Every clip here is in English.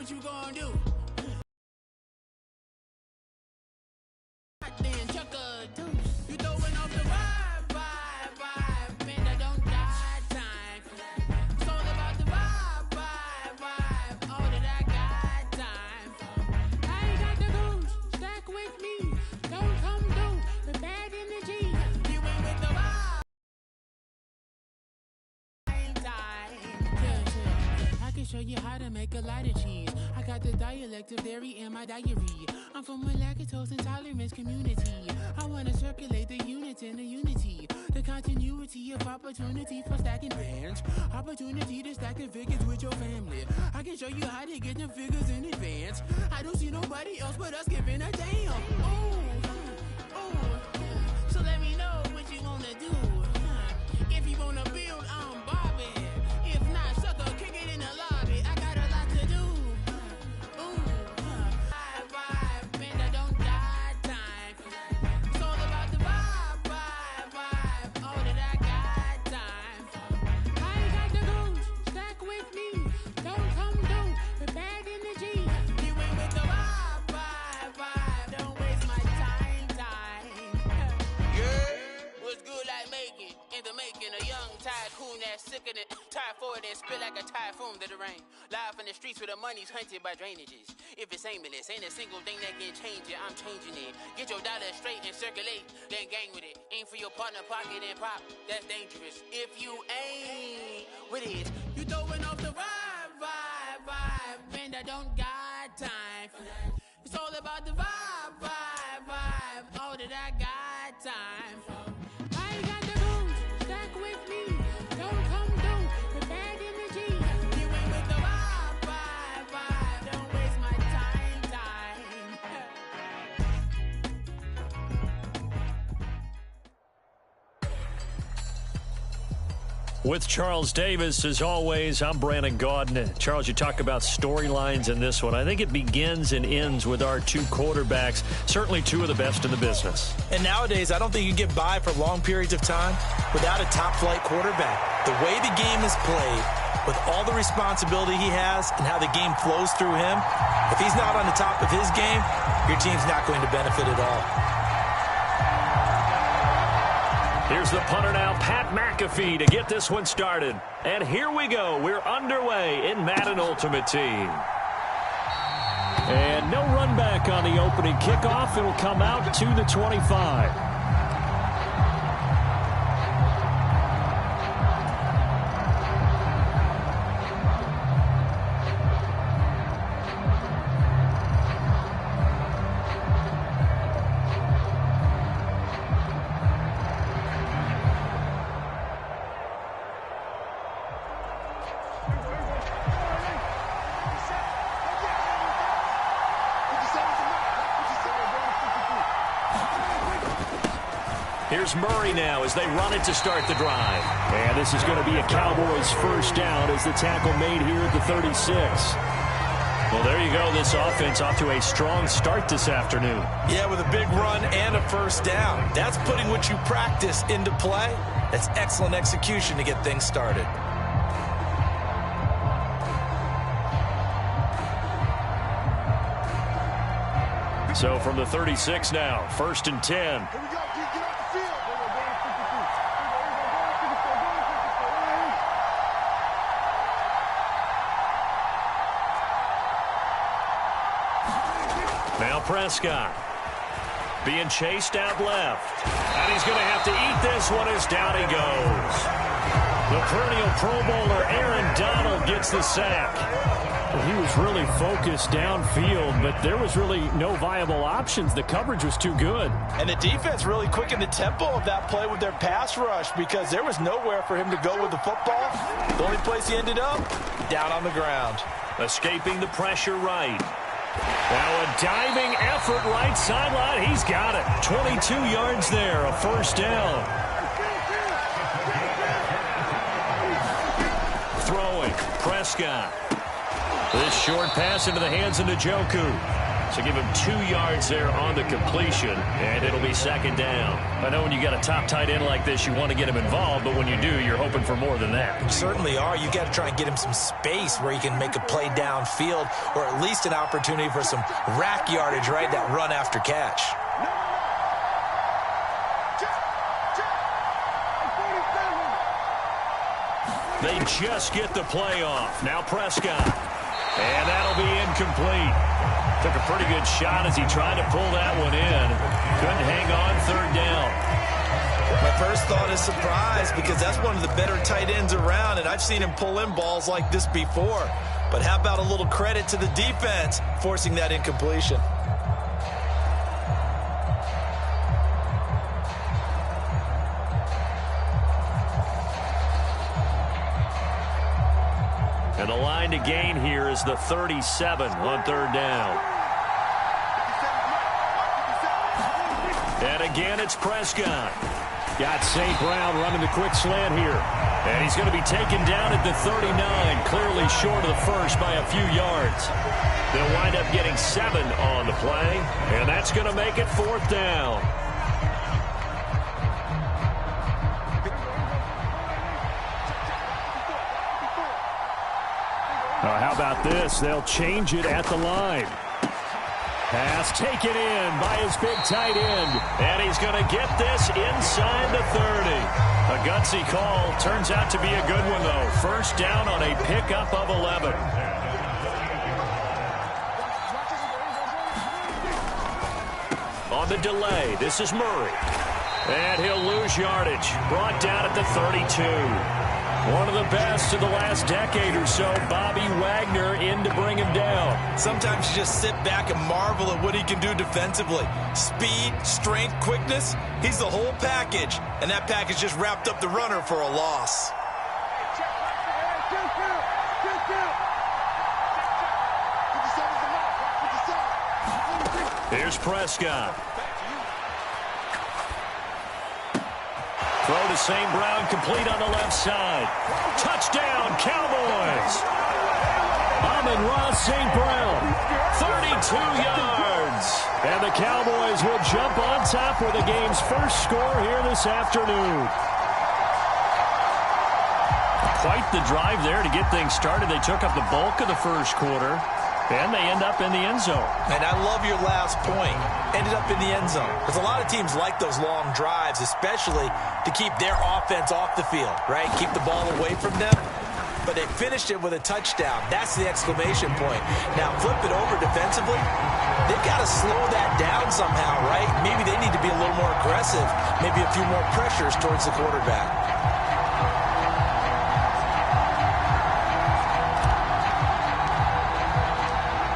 what you gonna do? Then chuck a deuce. You throwing off the vibe, man, I don't got time. It's all about the vibe, all that I got time. I ain't got the goose, stack with me. Don't come through with bad energy. You ain't with the vibe. I can show you how to make a lot of cheese. I got the dialect of dairy in my diary. I'm from a lactose intolerance community. I wanna circulate the units in the unity. The continuity of opportunity for stacking bands. Opportunity to stack the figures with your family. I can show you how to get the figures in advance. I don't see nobody else but us giving a damn. So let me know what you wanna do. If you wanna build, I'm Bobby. If not, sucker, kick it in the lobby. I got a lot to do. Vibe, man, I don't got time. It's all about the vibe, all that I got time. I ain't got the goose, stack with me. Don't come through with bad energy. You ain't with the vibe, don't waste my time. Yeah, what's good like making? In the making, a young tycoon that's sicker than typhoid and spit like a typhoon to the rain. Live in the streets where the money's hunted by drainages. If it's aimless, ain't a single thing that can change it, I'm changing it. Get your dollar straight and circulate, then gang with it. Aim for your partner, pocket and pop, that's dangerous. If you ain't with it, you throwing off the vibe, man, I don't got time for that. It's all about the vibe, all that I got time for. I ain't got the goose, stack with me. Don't come through with bad energy. You ain't with the vibe, don't waste my time. With Charles Davis, as always, I'm Brandon Gaudin. Charles, you talk about storylines in this one. I think it begins and ends with our two quarterbacks, certainly two of the best in the business. And nowadays, I don't think you can get by for long periods of time without a top-flight quarterback. The way the game is played, with all the responsibility he has and how the game flows through him, if he's not on the top of his game, your team's not going to benefit at all. Here's the punter now, Pat McAfee, to get this one started. And here we go. We're underway in Madden Ultimate Team. And no run back on the opening kickoff. It'll come out to the 25. Here's Murray now as they run it to start the drive. And this is going to be a Cowboys first down as the tackle made here at the 36. Well, there you go. This offense off to a strong start this afternoon. Yeah, with a big run and a first down. That's putting what you practice into play. That's excellent execution to get things started. So from the 36 now, 1st and 10. Now Prescott being chased out left. And he's going to have to eat this one as down he goes. The perennial Pro Bowler Aaron Donald gets the sack. Well, he was really focused downfield, but there was really no viable options. The coverage was too good. And the defense really quickened the tempo of that play with their pass rush because there was nowhere for him to go with the football. The only place he ended up, down on the ground. Escaping the pressure right. Now a diving effort right sideline. He's got it. 22 yards there, a first down. Throwing, Prescott. This short pass into the hands of Njoku. So give him 2 yards there on the completion, and it'll be second down. I know when you got a top tight end like this, you want to get him involved, but when you do, you're hoping for more than that. You certainly are. You got to try and get him some space where he can make a play downfield, or at least an opportunity for some rack yardage, right? That run after catch. They just get the play off. Now Prescott. And that'll be incomplete. Took a pretty good shot as he tried to pull that one in. Couldn't hang on, third down. My first thought is surprise, because that's one of the better tight ends around, and I've seen him pull in balls like this before. But how about a little credit to the defense forcing that incompletion? And the line to gain here is the 37 on third down. And again, it's Prescott. Got St. Brown running the quick slant here. And he's going to be taken down at the 39, clearly short of the first by a few yards. They'll wind up getting 7 on the play, and that's going to make it fourth down. How about this? They'll change it at the line. Pass taken in by his big tight end. And he's going to get this inside the 30. A gutsy call. Turns out to be a good one, though. First down on a pickup of 11. On the delay, this is Murray. And he'll lose yardage. Brought down at the 32. One of the best of the last decade or so, Bobby Wagner, in to bring him down. Sometimes you just sit back and marvel at what he can do defensively. Speed, strength, quickness, he's the whole package. And that package just wrapped up the runner for a loss. Here's Prescott. Throw to St. Brown, complete on the left side. Touchdown, Cowboys. Amon-Ra St. Brown, 32 yards. And the Cowboys will jump on top with the game's first score here this afternoon. Quite the drive there to get things started. They took up the bulk of the first quarter, and they end up in the end zone. And I love your last point. Ended up in the end zone. Because a lot of teams like those long drives, especially to keep their offense off the field, right? Keep the ball away from them. But they finished it with a touchdown. That's the exclamation point. Now flip it over defensively. They've got to slow that down somehow, right? Maybe they need to be a little more aggressive. Maybe a few more pressures towards the quarterback.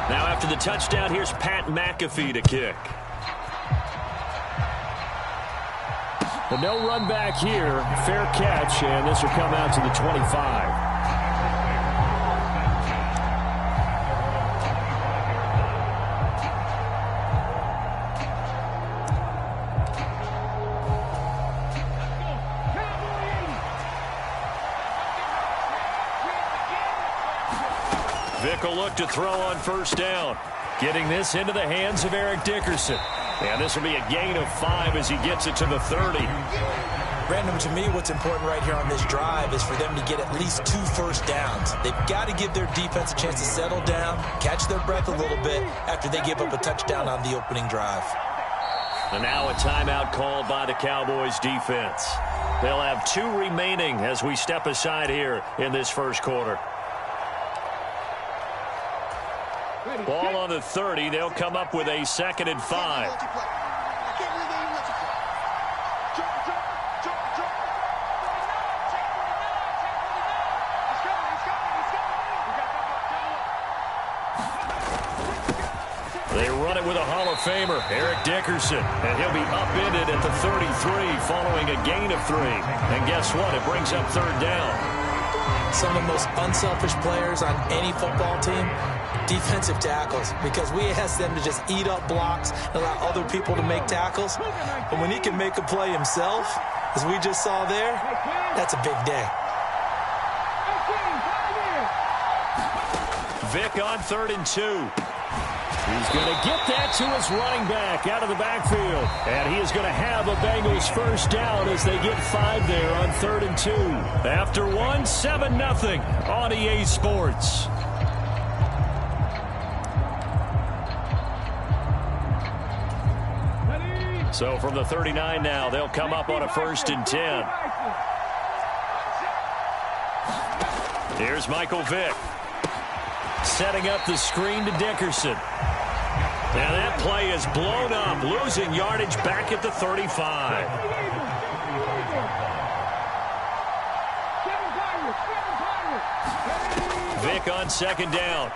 Now after the touchdown, here's Pat McAfee to kick. But no run back here. Fair catch, and this will come out to the 25. Vic will look to throw on first down. Getting this into the hands of Eric Dickerson. And this will be a gain of 5 as he gets it to the 30. Brandon, to me, what's important right here on this drive is for them to get at least 2 first downs. They've got to give their defense a chance to settle down, catch their breath a little bit after they give up a touchdown on the opening drive. And now a timeout called by the Cowboys defense. They'll have 2 remaining as we step aside here in this first quarter. Ball on the 30. They'll come up with a 2nd and 5. They run it with a Hall of Famer, Eric Dickerson, and he'll be upended at the 33 following a gain of 3. And guess what? It brings up 3rd down. Some of the most unselfish players on any football team, defensive tackles, because we ask them to just eat up blocks and allow other people to make tackles. But when he can make a play himself, as we just saw there, that's a big day. Vic on 3rd and 2. He's going to get that to his running back out of the backfield. And he is going to have a Bengals first down as they get 5 there on 3rd and 2. After 1, 7-0 on EA Sports. So from the 39 now, they'll come up on a 1st and 10. Here's Michael Vick. Setting up the screen to Dickerson. Now that play is blown up, losing yardage back at the 35. Vick on 2nd down.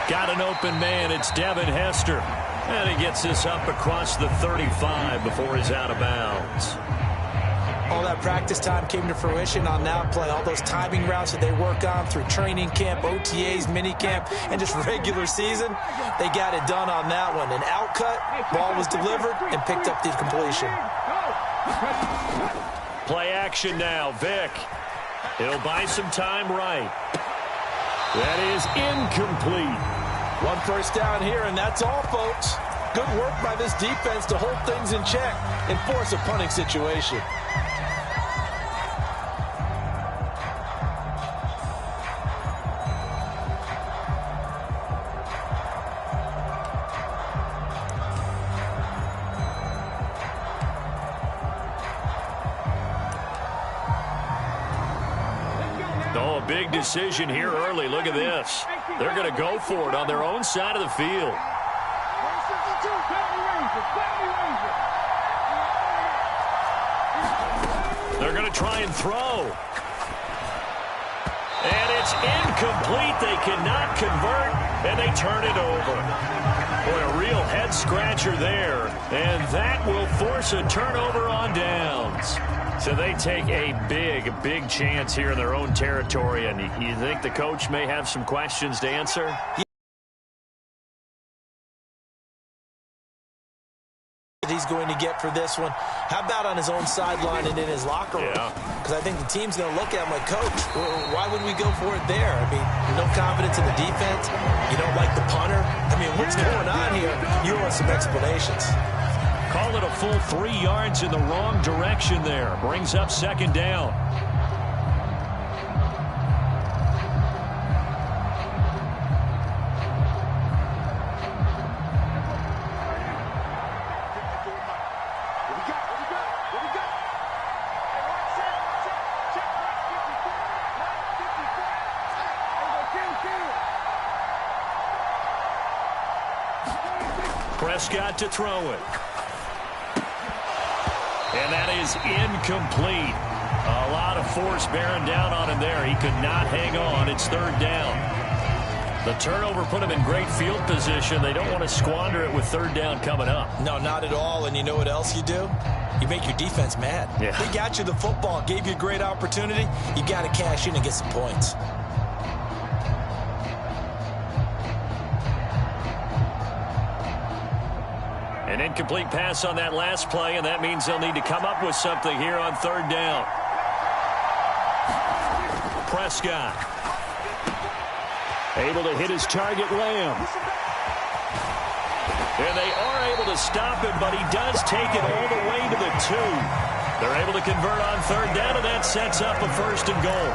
Got an open man. It's Devin Hester. And he gets this up across the 35 before he's out of bounds. All that practice time came to fruition on that play. All those timing routes that they work on through training camp, OTAs, minicamp, and just regular season, they got it done on that one. An outcut, ball was delivered, and picked up the completion. Play action now, Vick. He'll buy some time right. That is incomplete. 1 first down here, and that's all, folks. Good work by this defense to hold things in check and force a punting situation. Oh, a big decision here early. Look at this. They're going to go for it on their own side of the field. They're going to try and throw. And it's incomplete. They cannot convert, and they turn it over. Boy, a real head-scratcher there. And that will force a turnover on downs. So they take a big chance here in their own territory. And you think the coach may have some questions to answer? He's going to get for this one. How about on his own sideline and in his locker room? Because I think the team's going to look at him like, Coach, why would we go for it there? I mean, no confidence in the defense. You don't like the punter. I mean, what's going on here? You want some explanations. Call it a full 3 yards in the wrong direction there. Brings up 2nd down. Prescott to throw it. And that is incomplete. A lot of force bearing down on him there. He could not hang on. It's 3rd down. The turnover put him in great field position. They don't want to squander it with 3rd down coming up. No, not at all. And you know what else you do? You make your defense mad. Yeah. They got you the football, gave you a great opportunity. You got to cash in and get some points. An incomplete pass on that last play, and that means they'll need to come up with something here on 3rd down. Prescott. Able to hit his target, Lamb. And they are able to stop him, but he does take it all the way to the 2. They're able to convert on 3rd down, and that sets up a 1st and goal.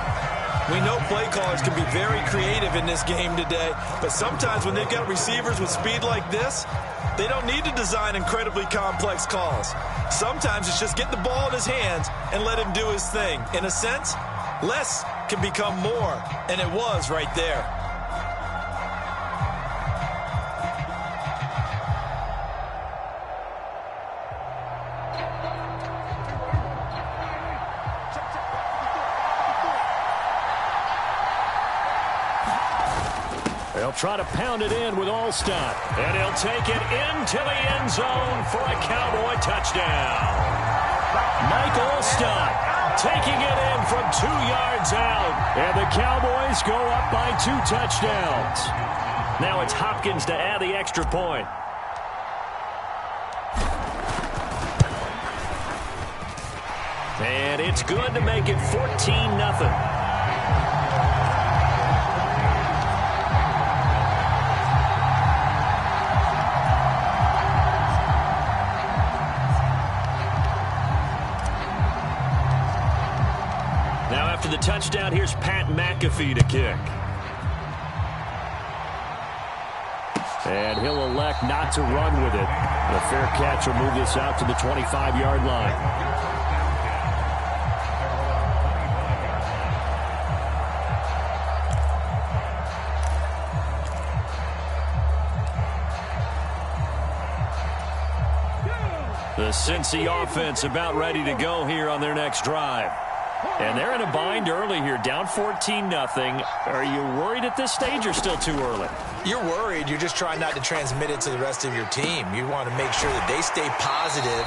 We know play callers can be very creative in this game today, but sometimes when they've got receivers with speed like this, they don't need to design incredibly complex calls. Sometimes it's just get the ball in his hands and let him do his thing. In a sense, less can become more, and it was right there. They'll try to pound it in with Allstott. And he'll take it into the end zone for a Cowboy touchdown. Mike Allstott taking it in from 2 yards out. And the Cowboys go up by 2 touchdowns. Now it's Hopkins to add the extra point. And it's good to make it 14-0. touchdown, here's Pat McAfee to kick. And he'll elect not to run with it. The fair catch will move this out to the 25-yard line. The Cincy offense about ready to go here on their next drive. And they're in a bind early here, down 14-0. Are you worried at this stage or still too early? You're worried. You're just trying not to transmit it to the rest of your team. You want to make sure that they stay positive.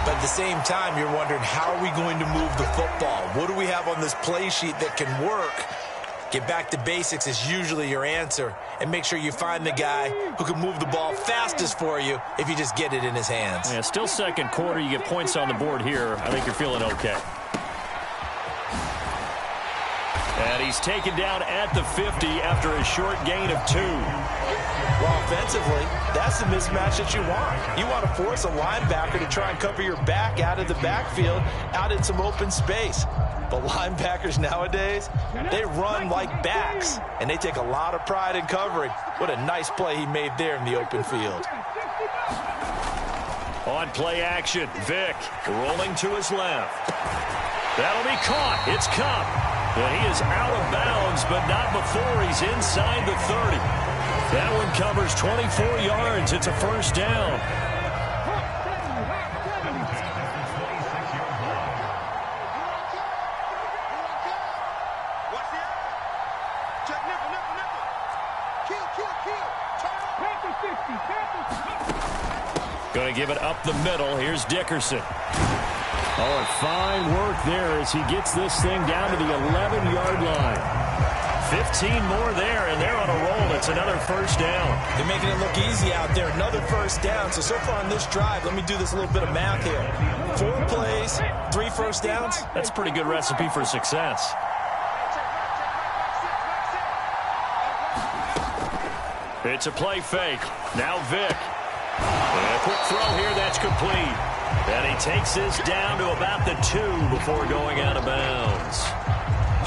But at the same time, you're wondering, how are we going to move the football? What do we have on this play sheet that can work? Get back to basics is usually your answer. And make sure you find the guy who can move the ball fastest for you if you just get it in his hands. Yeah, still second quarter. You get points on the board here. I think you're feeling okay. And he's taken down at the 50 after a short gain of 2. Well, offensively, that's the mismatch that you want. You want to force a linebacker to try and cover your back out of the backfield, out in some open space. But linebackers nowadays, they run like backs, and they take a lot of pride in covering. What a nice play he made there in the open field. On play action, Vick rolling to his left. That'll be caught. It's Cup. And he is out of bounds, but not before he's inside the 30. That one covers 24 yards. It's a first down. Going to give it up the middle. Here's Dickerson. Oh, and fine work there as he gets this thing down to the 11-yard line. 15 more there, and they're on a roll. It's another first down. They're making it look easy out there. Another first down. So far on this drive, let me do this little bit of math here. 4 plays, 3 first downs. That's a pretty good recipe for success. It's a play fake. Now Vick. And a quick throw here, that's complete. And he takes this down to about the 2 before going out of bounds.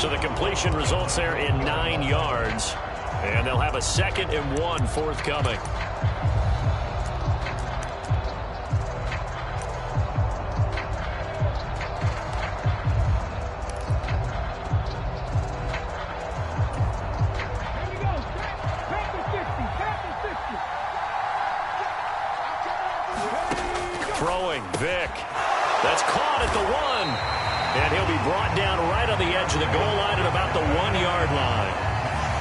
So the completion results there in 9 yards. And they'll have a 2nd and 1 forthcoming. Throwing, Vick. That's caught at the 1. And he'll be brought down right on the edge of the goal line at about the 1-yard line.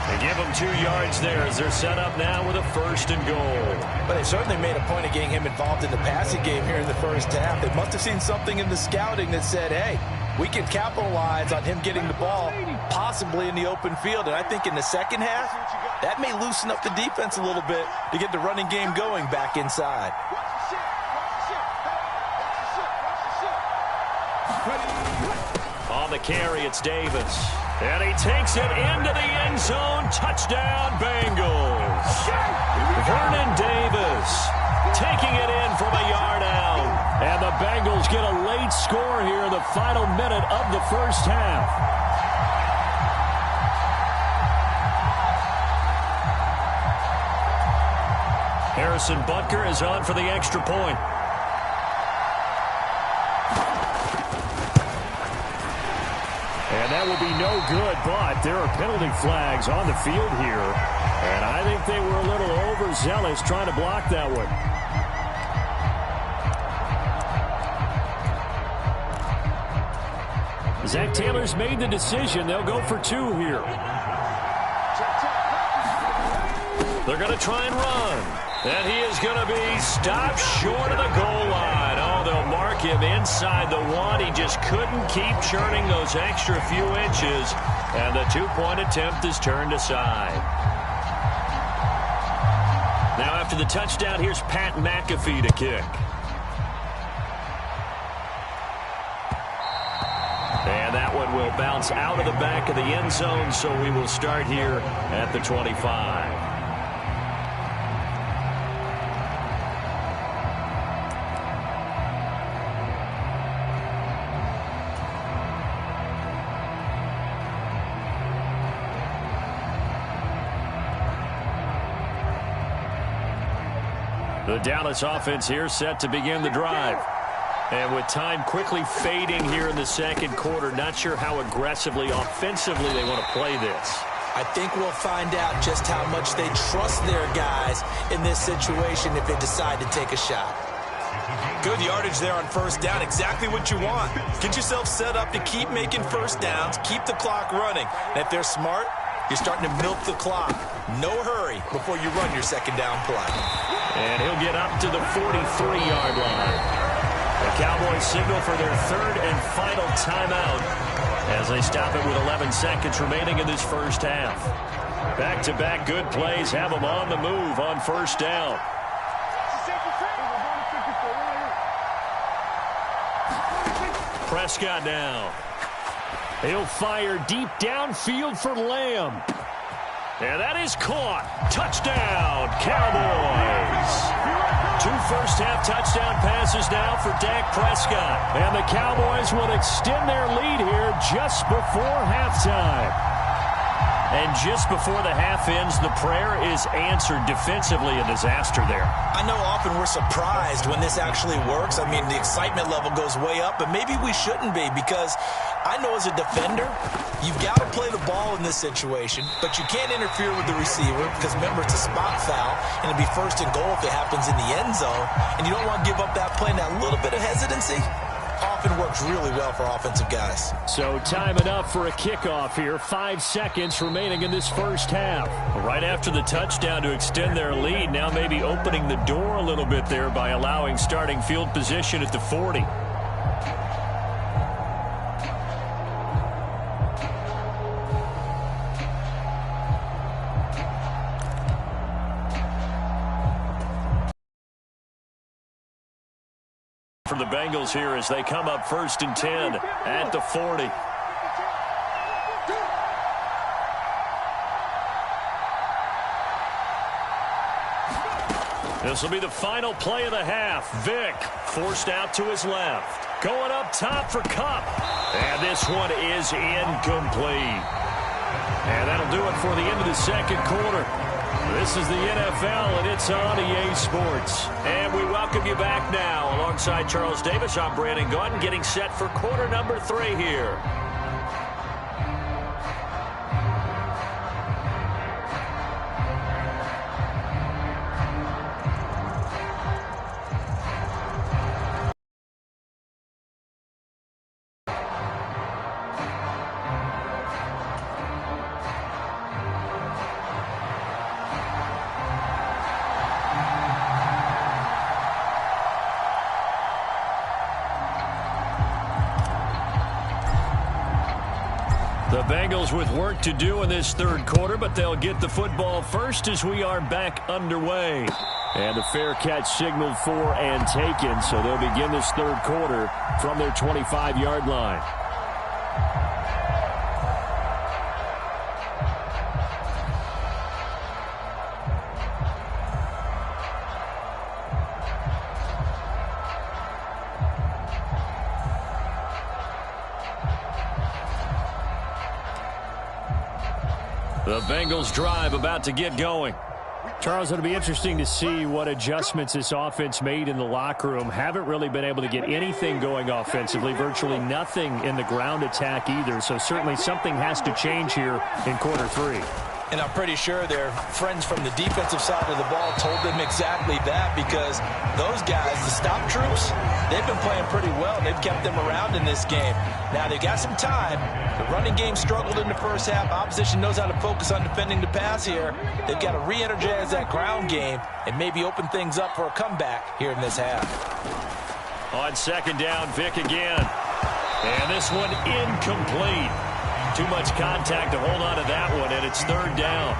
They give him 2 yards there as they're set up now with a 1st and goal. But they certainly made a point of getting him involved in the passing game here in the first half. They must have seen something in the scouting that said, hey, we can capitalize on him getting the ball possibly in the open field. And I think in the second half, that may loosen up the defense a little bit to get the running game going back inside. On the carry, it's Davis. And he takes it into the end zone. Touchdown, Bengals. Vernon Davis taking it in from a yard out. And the Bengals get a late score here in the final minute of the first half. Harrison Butker is on for the extra point. And that will be no good, but there are penalty flags on the field here. And I think they were a little overzealous trying to block that one. Zach Taylor's made the decision. They'll go for 2 here. They're going to try and run. And he is going to be stopped short of the goal line. Oh, they'll mark him inside the 1. He just couldn't keep churning those extra few inches. And the 2-point attempt is turned aside. Now after the touchdown, here's Pat McAfee to kick. And that one will bounce out of the back of the end zone, so we will start here at the 25. The Dallas offense here set to begin the drive. And with time quickly fading here in the second quarter, not sure how aggressively, offensively they want to play this. I think we'll find out just how much they trust their guys in this situation if they decide to take a shot. Good yardage there on first down. Exactly what you want. Get yourself set up to keep making first downs, keep the clock running. And if they're smart, you're starting to milk the clock. No hurry before you run your second down play. And he'll get up to the 43-yard line. The Cowboys signal for their third and final timeout as they stop it with 11 seconds remaining in this first half. Back-to-back good plays have them on the move on first down. Prescott now. He'll fire deep downfield for Lamb. And that is caught. Touchdown, Cowboys. 2 first-half touchdown passes now for Dak Prescott. And the Cowboys will extend their lead here just before halftime. And just before the half ends, the prayer is answered. Defensively, a disaster there. I know often we're surprised when this actually works. I mean, the excitement level goes way up, but maybe we shouldn't be, because I know as a defender, you've got to play the ball in this situation, but you can't interfere with the receiver because, remember, it's a spot foul, and it'll be first and goal if it happens in the end zone, and you don't want to give up that play. And that little bit of hesitancy often works really well for offensive guys. So time enough for a kickoff here. 5 seconds remaining in this first half. Right after the touchdown to extend their lead, now maybe opening the door a little bit there by allowing starting field position at the 40. For the Bengals here as they come up 1st and 10 at the 40. This will be the final play of the half. Vick forced out to his left. Going up top for Kupp. And this one is incomplete. And that'll do it for the end of the second quarter. This is the NFL, and it's on EA Sports. And we welcome you back now. Alongside Charles Davis, I'm Brandon Gaudin, getting set for quarter number 3 here. The Bengals with work to do in this third quarter, but they'll get the football first as we are back underway. And the fair catch signaled for and taken, so they'll begin this third quarter from their 25-yard line. The Bengals drive about to get going. Charles, it'll be interesting to see what adjustments this offense made in the locker room. Haven't really been able to get anything going offensively, virtually nothing in the ground attack either. So certainly something has to change here in quarter 3. And I'm pretty sure their friends from the defensive side of the ball told them exactly that, because those guys, the stop troops, they've been playing pretty well. They've kept them around in this game. Now they've got some time. The running game struggled in the first half. Opposition knows how to focus on defending the pass here. They've got to re-energize that ground game and maybe open things up for a comeback here in this half. On second down, Vick again. And this one incomplete. Too much contact to hold on to that one, and it's third down.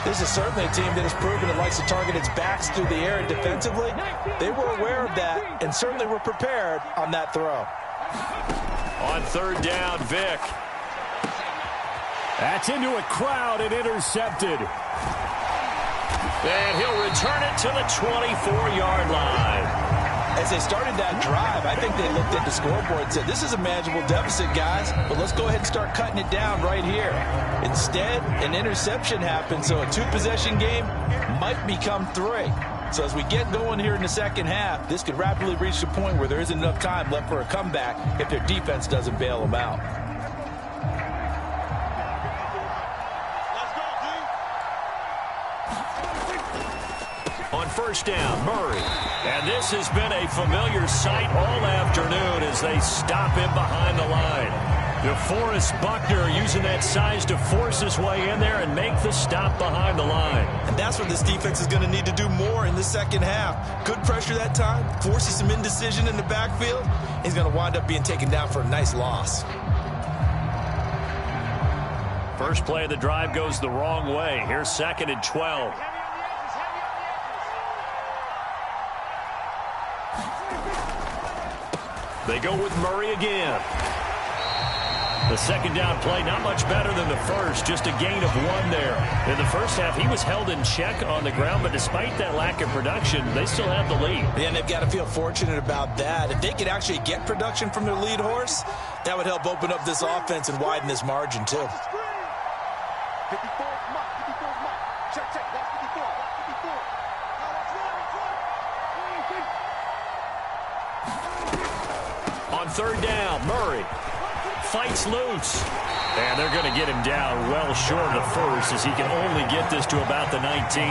This is certainly a team that has proven it likes to target its backs through the air, and defensively, they were aware of that and certainly were prepared on that throw. On third down, Vick. That's into a crowd and intercepted. And he'll return it to the 24-yard line. As they started that drive, I think they looked at the scoreboard and said, this is a manageable deficit, guys, but let's go ahead and start cutting it down right here. Instead, an interception happened, so a 2-possession game might become 3. So as we get going here in the second half, this could rapidly reach the point where there isn't enough time left for a comeback if their defense doesn't bail them out. On first down, Murray. And this has been a familiar sight all afternoon as they stop him behind the line. DeForest Buckner using that size to force his way in there and make the stop behind the line. And that's what this defense is going to need to do more in the second half. Good pressure that time, forces some indecision in the backfield. He's going to wind up being taken down for a nice loss. First play of the drive goes the wrong way. Here's 2nd and 12. They go with Murray again. The second down play, not much better than the first, just a gain of 1 there. In the first half, he was held in check on the ground, but despite that lack of production, they still have the lead. Yeah, and they've got to feel fortunate about that. If they could actually get production from their lead horse, that would help open up this offense and widen this margin, too. On third down, Murray fights loose. And they're going to get him down well short of the first as he can only get this to about the 19.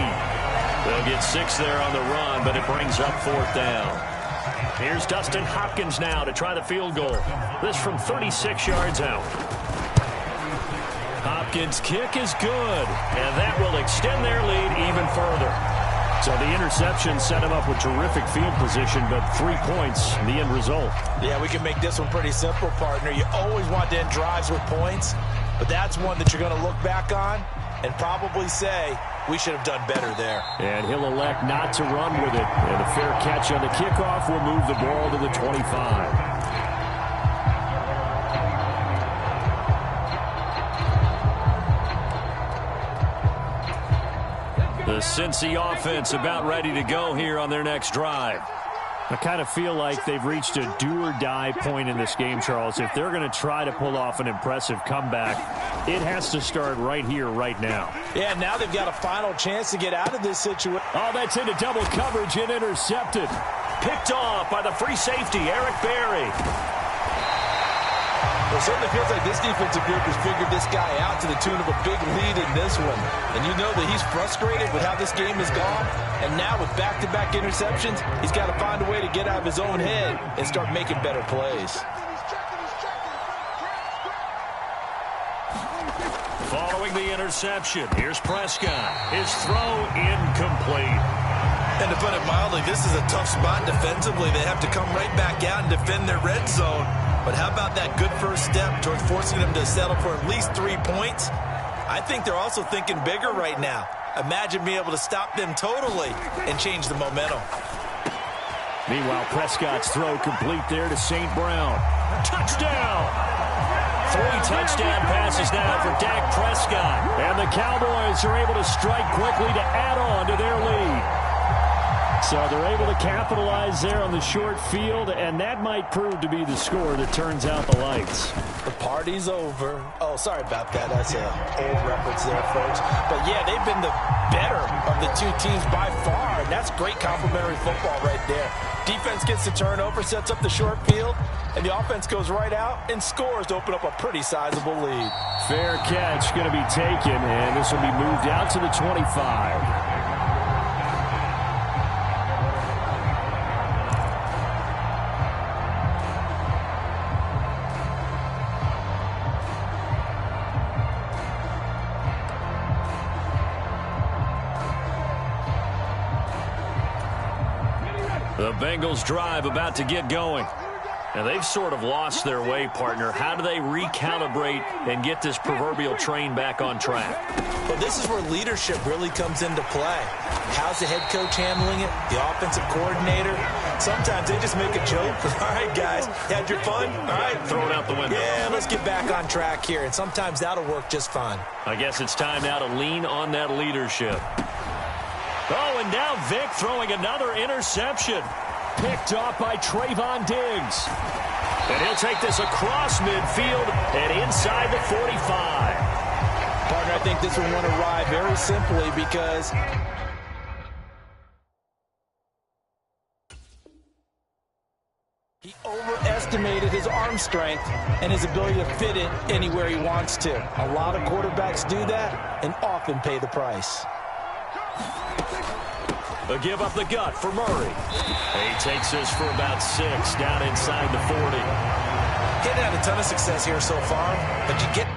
They'll get 6 there on the run, but it brings up 4th down. Here's Dustin Hopkins now to try the field goal. This from 36 yards out. Hopkins' kick is good, and that will extend their lead even further. So the interception set him up with terrific field position, but 3 points, the end result. Yeah, we can make this one pretty simple, partner. You always want to end drives with points, but that's one that you're going to look back on and probably say, we should have done better there. And he'll elect not to run with it. And a fair catch on the kickoff will move the ball to the 25. The Cincy offense about ready to go here on their next drive. I kind of feel like they've reached a do-or-die point in this game, Charles. If they're going to try to pull off an impressive comeback, it has to start right here, right now. Yeah, now they've got a final chance to get out of this situation. Oh, that's into double coverage and intercepted. Picked off by the free safety, Eric Berry. It certainly feels like this defensive group has figured this guy out to the tune of a big lead in this one. And you know that he's frustrated with how this game has gone. And now with back-to-back interceptions, he's got to find a way to get out of his own head and start making better plays. Following the interception, here's Prescott. His throw incomplete. And to put it mildly, this is a tough spot defensively. They have to come right back out and defend their red zone. But how about that good first step towards forcing them to settle for at least 3 points? I think they're also thinking bigger right now. Imagine being able to stop them totally and change the momentum. Meanwhile, Prescott's throw complete there to St. Brown. Touchdown! 3 touchdown passes now for Dak Prescott. And the Cowboys are able to strike quickly to add on to their lead. So they're able to capitalize there on the short field, and that might prove to be the score that turns out the lights. The party's over. Oh, sorry about that. That's an old reference there, folks. But, yeah, they've been the better of the 2 teams by far, and that's great complimentary football right there. Defense gets the turnover, sets up the short field, and the offense goes right out and scores to open up a pretty sizable lead. Fair catch going to be taken, and this will be moved out to the 25. The Bengals drive about to get going. And they've sort of lost their way, partner. How do they recalibrate and get this proverbial train back on track? Well, this is where leadership really comes into play. How's the head coach handling it? The offensive coordinator? Sometimes they just make a joke. All right, guys, had your fun? All right. Throw it out the window. Yeah, let's get back on track here. And sometimes that'll work just fine. I guess it's time now to lean on that leadership. Oh, and now Vic throwing another interception. Picked off by Trayvon Diggs. And he'll take this across midfield and inside the 45. Partner, I think this one won't arrive very simply because He overestimated his arm strength and his ability to fit it anywhere he wants to. A lot of quarterbacks do that and often pay the price. A give up the gut for Murray. He takes this for about 6 down inside the 40. He hasn't had a ton of success here so far, but you get...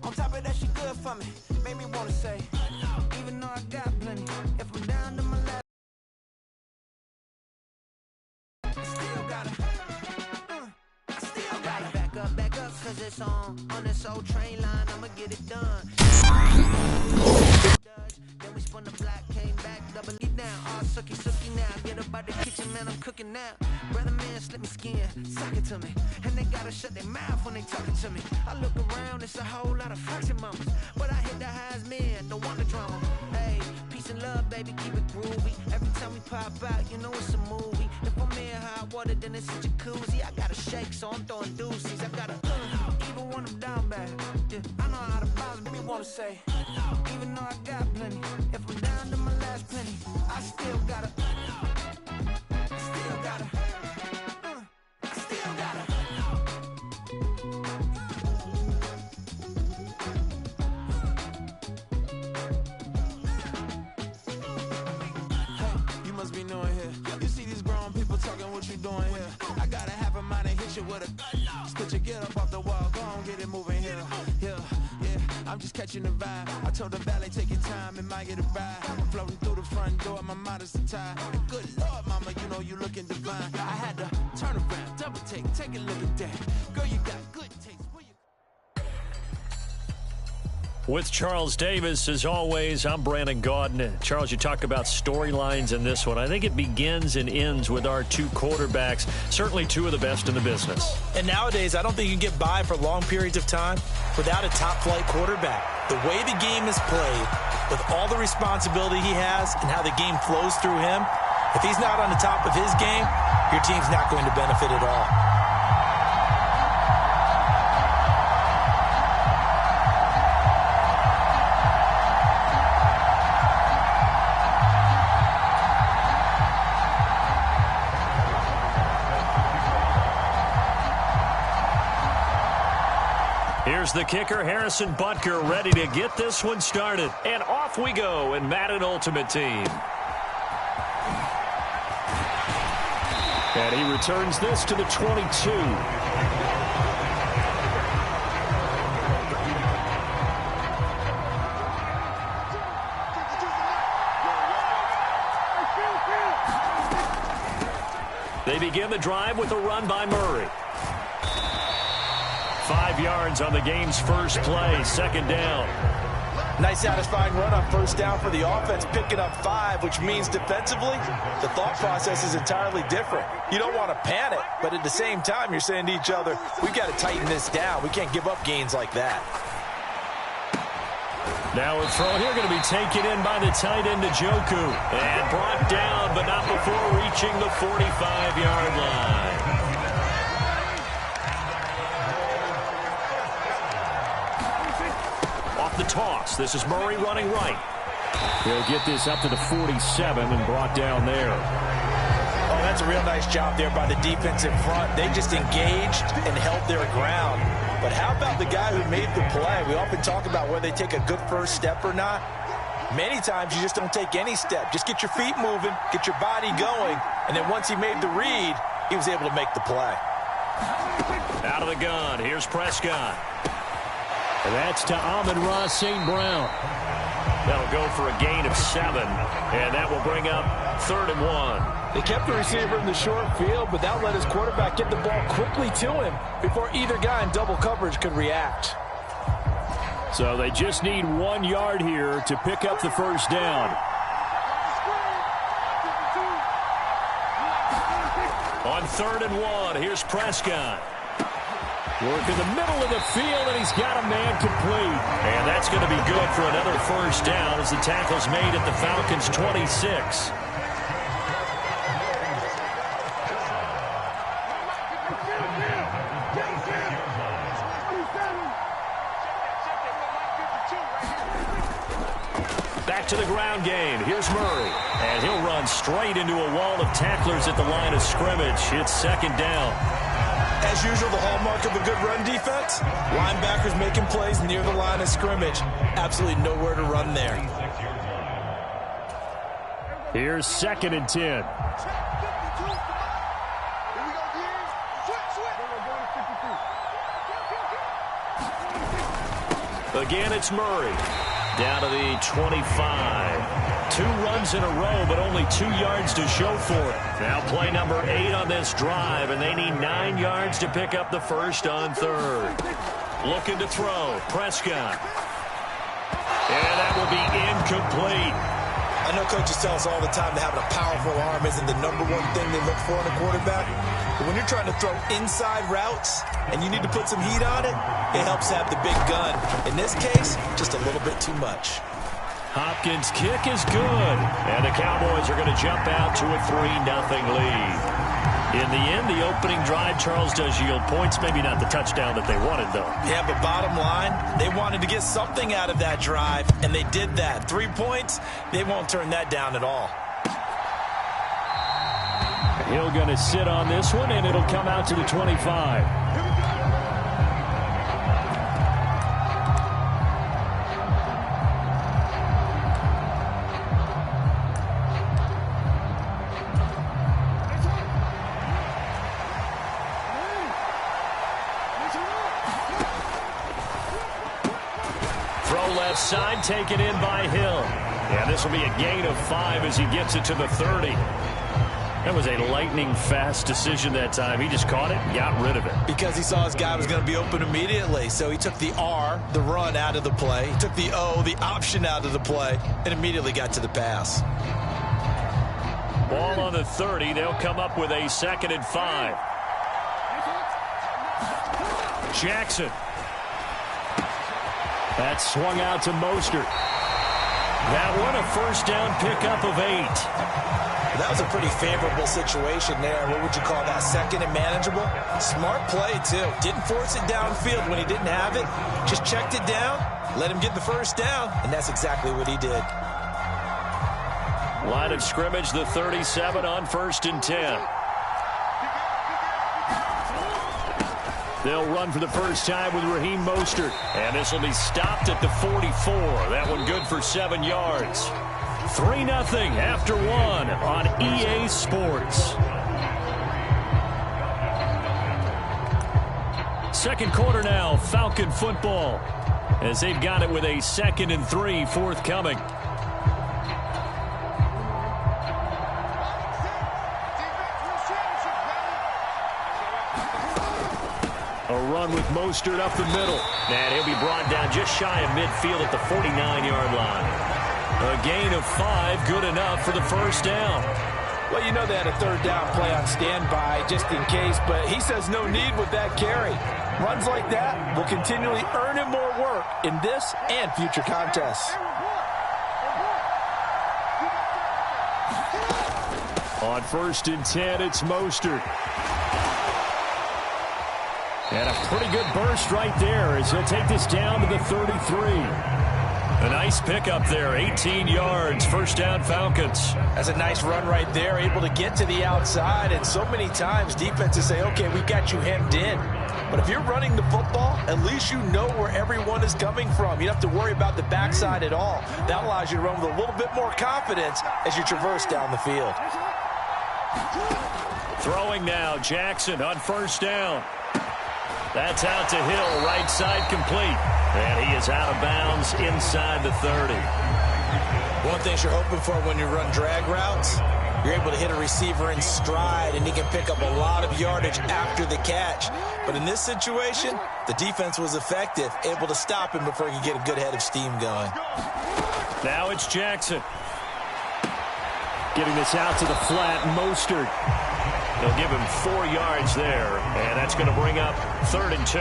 On top of that, she good for me. Made me wanna say, even though I got plenty, if I'm down to my last, I still gotta back up, cause it's on this old train line, I'ma get it done. Then we spun the block, came back, double it down, all sucky now. Get up out the kitchen, man, I'm cooking now. Brother man, slip me skin, suck it to me. And they gotta shut their mouth when they talking to me. I look around, it's a whole lot of flexing mamas. But I hit the highs, man, don't want the drama. Hey, peace and love, baby, keep it groovy. Every time we pop out, you know it's a movie. If I'm in hot water, then it's a jacuzzi. I gotta shake, so I'm throwing deuces. I gotta, even when I'm down bad. Yeah, I know how to bounce, baby, wanna say. Even though I got plenty, if I'm down to my last penny, I still gotta, I still gotta. Get up off the wall, go on, get it moving here. Yeah, I'm just catching the vibe. I told the valet, take your time, it might get a ride. I'm floating through the front door, my mind is tied. Good Lord, mama, you know you looking divine. I had to turn around, double take a look at that. Girl, you got good taste. With Charles Davis, as always, I'm Brandon Gaudin. Charles, you talk about storylines in this one. I think it begins and ends with our two quarterbacks, certainly two of the best in the business. And nowadays, I don't think you can get by for long periods of time without a top-flight quarterback. The way the game is played, with all the responsibility he has and how the game flows through him, if he's not on the top of his game, your team's not going to benefit at all. Here's the kicker, Harrison Butker, ready to get this one started. And off we go in Madden Ultimate Team. And he returns this to the 22. They begin the drive with a run by Murray. 5 yards on the game's first play, second down. Nice satisfying run on first down for the offense, picking up 5, which means defensively, the thought process is entirely different. You don't want to panic, but at the same time, you're saying to each other, we've got to tighten this down. We can't give up gains like that. Now a throw here going to be taken in by the tight end, Njoku, and brought down, but not before reaching the 45-yard line. The toss. This is Murray running right. He'll get this up to the 47 and brought down there. Oh, that's a real nice job there by the defense in front. They just engaged and held their ground. But how about the guy who made the play? We often talk about whether they take a good first step or not. Many times you just don't take any step. Just get your feet moving, get your body going, and then once he made the read, he was able to make the play. Out of the gun, here's Prescott. And that's to Amon-Ra St. Brown. That'll go for a gain of 7, and that will bring up 3rd and 1. They kept the receiver in the short field, but that let his quarterback get the ball quickly to him before either guy in double coverage could react. So they just need 1 yard here to pick up the first down. On 3rd and 1, here's Prescott. Work in the middle of the field, and he's got a man complete. And that's going to be good for another first down as the tackle's made at the Falcons' 26. Back to the ground game. Here's Murray. And he'll run straight into a wall of tacklers at the line of scrimmage. It's 2nd down. As usual, the hallmark of a good run defense, linebackers making plays near the line of scrimmage. Absolutely nowhere to run there. Here's 2nd and 10. Again, it's Murray. Down to the 25. 2 runs in a row, but only 2 yards to show for it. Now play number 8 on this drive, and they need 9 yards to pick up the first on 3rd. Looking to throw. Prescott. And that will be incomplete. I know coaches tell us all the time that having a powerful arm isn't the #1 thing they look for in a quarterback. But when you're trying to throw inside routes and you need to put some heat on it, it helps have the big gun. In this case, just a little bit too much. Hopkins' kick is good. And the Cowboys are going to jump out to a 3-0 lead. In the end, the opening drive, Charles, does yield points. Maybe not the touchdown that they wanted, though. Yeah, but bottom line, they wanted to get something out of that drive, and they did that. 3 points, they won't turn that down at all. Hill going to sit on this one, and it'll come out to the 25. Left side taken in by Hill. And this will be a gain of 5 as he gets it to the 30. That was a lightning-fast decision that time. He just caught it and got rid of it. Because he saw his guy was going to be open immediately. So he took the R, the run, out of the play. He took the O, the option, out of the play, and immediately got to the pass. Ball on the 30. They'll come up with a 2nd and 5. Jackson. That swung out to Mostert. That one a first down pickup of 8. That was a pretty favorable situation there. What would you call that? 2nd and manageable? Smart play, too. Didn't force it downfield when he didn't have it. Just checked it down, let him get the first down, and that's exactly what he did. Line of scrimmage, the 37 on 1st and 10. They'll run for the first time with Raheem Mostert. And this will be stopped at the 44. That one good for 7 yards. 3-0 after 1 on EA Sports. Second quarter now, Falcon football, as they've got it with a 2nd and 3 forthcoming. A run with Mostert up the middle. And he'll be brought down just shy of midfield at the 49-yard line. A gain of 5, good enough for the first down. Well, you know they had a 3rd down play on standby just in case, but he says no need with that carry. Runs like that will continually earn him more work in this and future contests. On 1st and 10, it's Mostert. And a pretty good burst right there as he'll take this down to the 33. A nice pickup there, 18 yards, first down Falcons. That's a nice run right there, able to get to the outside, and so many times defenses say, okay, we've got you hemmed in. But if you're running the football, at least you know where everyone is coming from. You don't have to worry about the backside at all. That allows you to run with a little bit more confidence as you traverse down the field. Throwing now, Jackson on first down. That's out to Hill, right side complete. And he is out of bounds inside the 30. One thing you're hoping for when you run drag routes, you're able to hit a receiver in stride, and he can pick up a lot of yardage after the catch. But in this situation, the defense was effective, able to stop him before he could get a good head of steam going. Now it's Jackson. Getting this out to the flat, Mostert. They'll give him 4 yards there, and that's going to bring up 3rd and 2.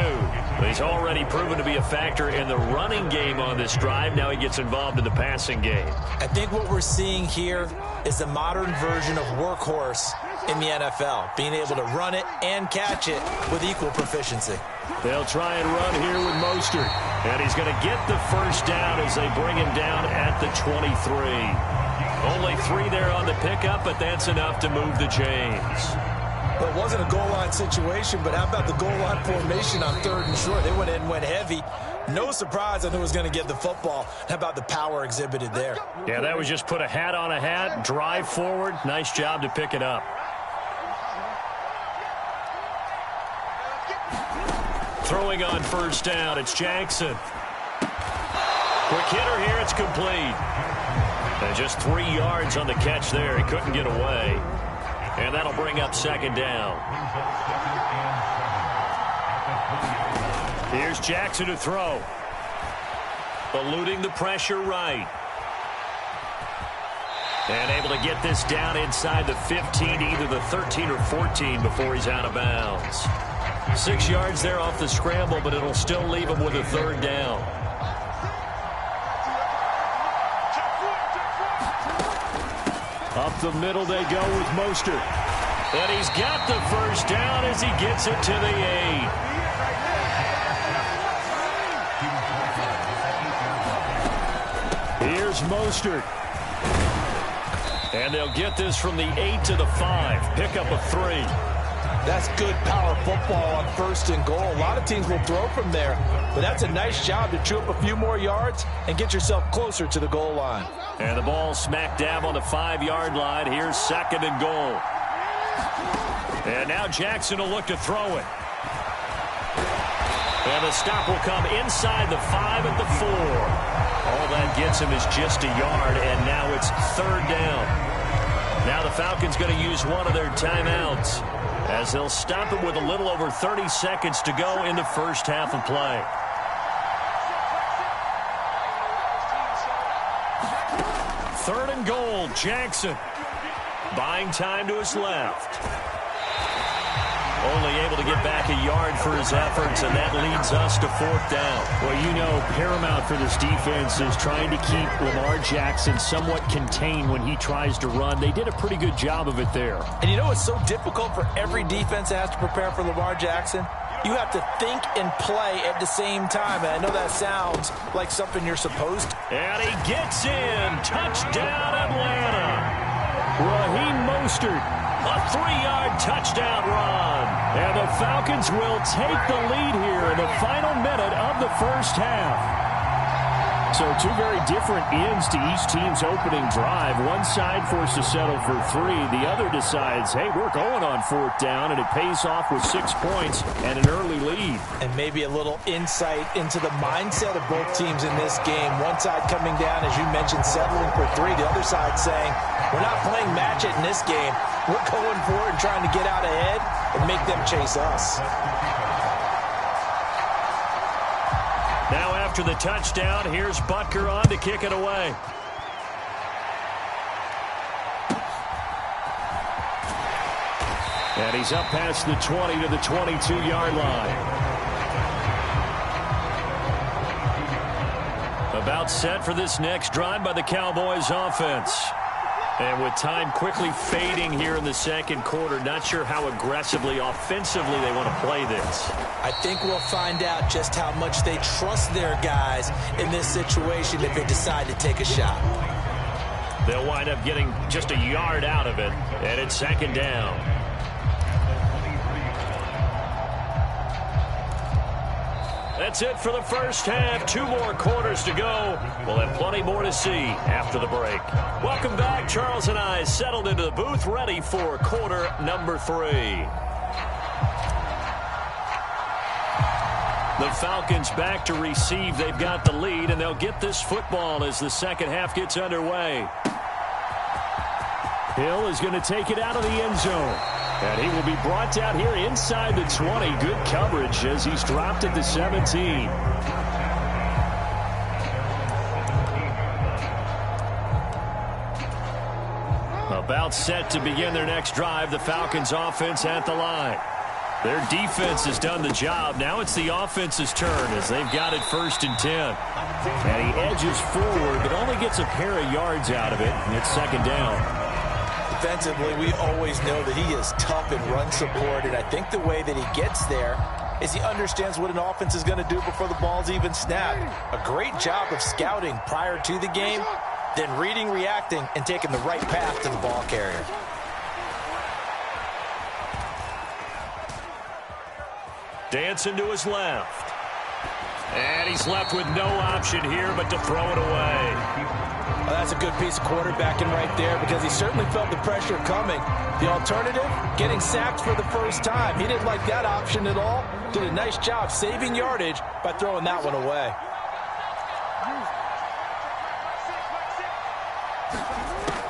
But he's already proven to be a factor in the running game on this drive. Now he gets involved in the passing game. I think what we're seeing here is the modern version of workhorse in the NFL, being able to run it and catch it with equal proficiency. They'll try and run here with Mostert, and he's going to get the first down as they bring him down at the 23. Only 3 there on the pickup, but that's enough to move the chains. Well, it wasn't a goal line situation, but how about the goal line formation on 3rd and short? They went in and went heavy. No surprise on who was going to get the football. How about the power exhibited there? Yeah, that was just put a hat on a hat, drive forward. Nice job to pick it up. Throwing on 1st down, it's Jackson. Quick hitter here, it's complete. And just 3 yards on the catch there. He couldn't get away. And that'll bring up 2nd down. Here's Jackson to throw. Eluding the pressure right. And able to get this down inside the 15, either the 13 or 14 before he's out of bounds. 6 yards there off the scramble, but it'll still leave him with a 3rd down. Up the middle they go with Mostert. And he's got the first down as he gets it to the 8. Here's Mostert. And they'll get this from the 8 to the 5. Pick up a 3. That's good power football on 1st and goal. A lot of teams will throw from there, but that's a nice job to chew up a few more yards and get yourself closer to the goal line. And the ball smack dab on the 5-yard line. Here's 2nd and goal. And now Jackson will look to throw it. And the stop will come inside the 5 at the 4. All that gets him is just a yard, and now it's 3rd down. Now the Falcons going to use one of their timeouts, as they'll stop it with a little over 30 seconds to go in the first half of play. Third and goal, Jackson. Buying time to his left. Only able to get back a yard for his efforts, and that leads us to 4th down. Well, you know, paramount for this defense is trying to keep Lamar Jackson somewhat contained when he tries to run. They did a pretty good job of it there. And you know it's so difficult for every defense that has to prepare for Lamar Jackson? You have to think and play at the same time, and I know that sounds like something you're supposed to. And he gets in. Touchdown, Atlanta. Raheem Mostert. A 3-yard touchdown run. And the Falcons will take the lead here in the final minute of the first half. So 2 very different ends to each team's opening drive. One side forced to settle for 3. The other decides, hey, we're going on 4th down, and it pays off with 6 points and an early lead. And maybe a little insight into the mindset of both teams in this game. One side coming down, as you mentioned, settling for 3. The other side saying, we're not playing match it in this game. We're going for it and trying to get out ahead and make them chase us. Now after the touchdown, here's Butker on to kick it away. And he's up past the 20 to the 22-yard line. About set for this next drive by the Cowboys offense. And with time quickly fading here in the second quarter, not sure how aggressively, offensively they want to play this. I think we'll find out just how much they trust their guys in this situation if they decide to take a shot. They'll wind up getting just a yard out of it, and it's 2nd down. That's it for the first half. 2 more quarters to go. We'll have plenty more to see after the break. Welcome back. Charles and I settled into the booth, ready for quarter number 3. The Falcons back to receive. They've got the lead, and they'll get this football as the second half gets underway. Hill is going to take it out of the end zone. And he will be brought down here inside the 20. Good coverage as he's dropped at the 17. About set to begin their next drive. The Falcons offense at the line. Their defense has done the job. Now it's the offense's turn as they've got it 1st and 10. And he edges forward but only gets a pair of yards out of it. And it's 2nd down. Defensively, we always know that he is tough in run support, and I think the way that he gets there is he understands what an offense is going to do before the ball's even snapped. A great job of scouting prior to the game, then reading, reacting, and taking the right path to the ball carrier. Dancing to his left. And he's left with no option here but to throw it away. Well, that's a good piece of quarterbacking right there because he certainly felt the pressure coming. The alternative, getting sacked for the first time. He didn't like that option at all. Did a nice job saving yardage by throwing that one away.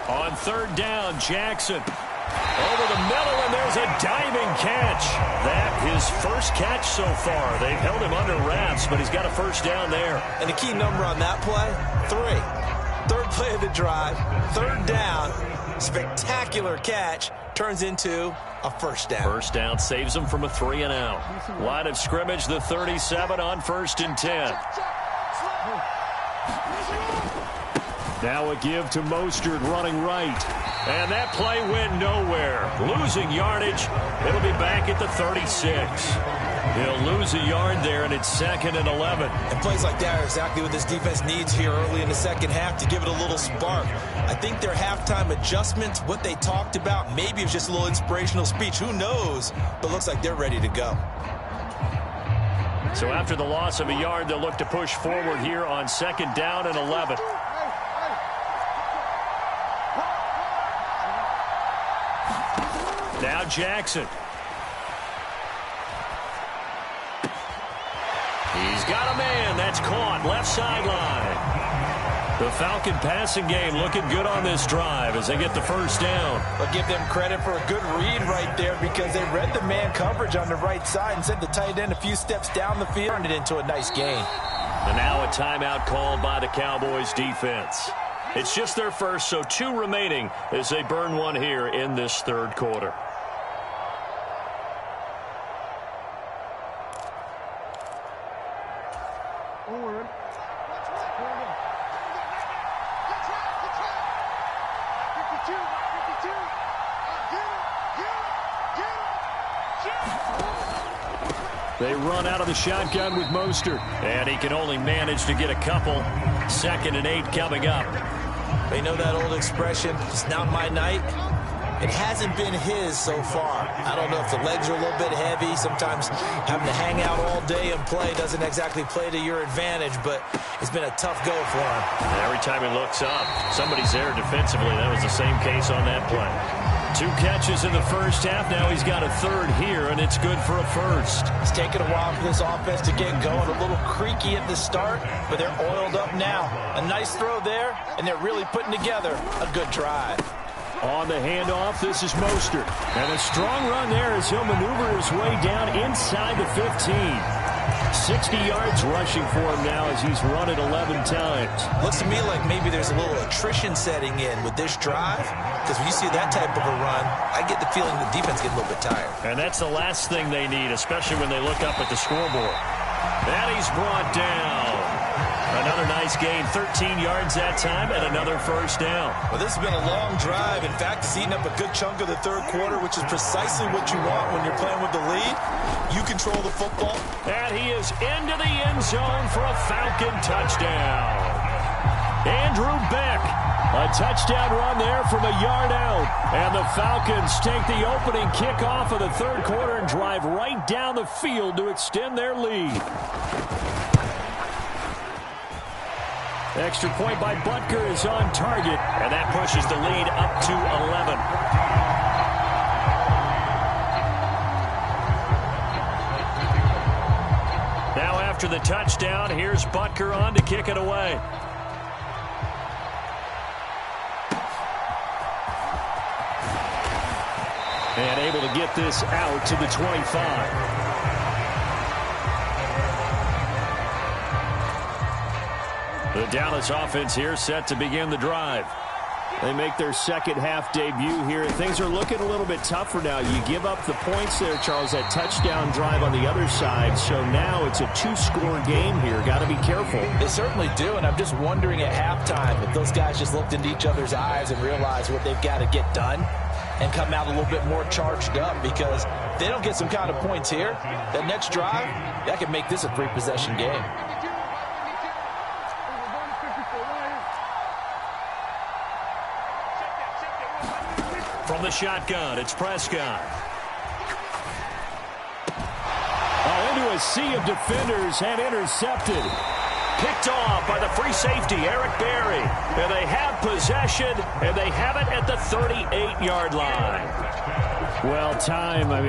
On 3rd down, Jackson. Over the middle, and there's a diving catch. That his first catch so far. They've held him under wraps, but he's got a 1st down there. And the key number on that play, 3. 3rd play of the drive, 3rd down, spectacular catch, turns into a 1st down. 1st down saves him from a 3-and-out. Line of scrimmage, the 37 on 1st and 10. Now a give to Mostert running right. And that play went nowhere. Losing yardage. It'll be back at the 36. He'll lose a yard there, and it's 2nd and 11. And plays like that are exactly what this defense needs here early in the second half to give it a little spark. I think their halftime adjustments, what they talked about, maybe it was just a little inspirational speech. Who knows? But looks like they're ready to go. So after the loss of a yard, they'll look to push forward here on 2nd down and 11. Now Jackson. He's got a man. That's caught. Left sideline. The Falcon passing game looking good on this drive as they get the 1st down. I'll give them credit for a good read right there because they read the man coverage on the right side and sent the tight end a few steps down the field, turned it into a nice gain. And now a timeout called by the Cowboys defense. It's just their first, so 2 remaining as they burn one here in this 3rd quarter. They run out of the shotgun with Mostert. And he can only manage to get a couple. 2nd and 8 coming up. They know that old expression, it's not my night. It hasn't been his so far. I don't know if the legs are a little bit heavy. Sometimes having to hang out all day and play doesn't exactly play to your advantage, but it's been a tough go for him. And every time he looks up, somebody's there defensively. That was the same case on that play. 2 catches in the first half. Now he's got a 3rd here, and it's good for a 1st. It's taken a while for this offense to get going. A little creaky at the start, but they're oiled up now. A nice throw there, and they're really putting together a good drive. On the handoff, this is Mostert. And a strong run there as he'll maneuver his way down inside the 15. 60 yards rushing for him now as he's run it 11 times. Looks to me like maybe there's a little attrition setting in with this drive, because when you see that type of a run, I get the feeling the defense gets a little bit tired. And that's the last thing they need, especially when they look up at the scoreboard. And he's brought down. Another nice gain, 13 yards that time, and another 1st down. Well, this has been a long drive. In fact, it's eaten up a good chunk of the 3rd quarter, which is precisely what you want when you're playing with the lead. You control the football. And he is into the end zone for a Falcon touchdown. Andrew Beck, a touchdown run there from a yard out. And the Falcons take the opening kickoff of the 3rd quarter and drive right down the field to extend their lead. Extra point by Butker is on target. And that pushes the lead up to 11. Now after the touchdown. Here's Butker on to kick it away. And able to get this out to the 25. The Dallas offense here set to begin the drive. They make their second half debut here. Things are looking a little bit tougher now. You give up the points there, Charles, that touchdown drive on the other side. So now it's a two-score game here. Got to be careful. They certainly do, and I'm just wondering at halftime if those guys just looked into each other's eyes and realized what they've got to get done and come out a little bit more charged up, because if they don't get some kind of points here, that next drive, that could make this a three-possession game. From the shotgun, it's Prescott. Oh, into a sea of defenders and intercepted. Picked off by the free safety, Eric Berry. And they have possession, and they have it at the 38-yard line. Well,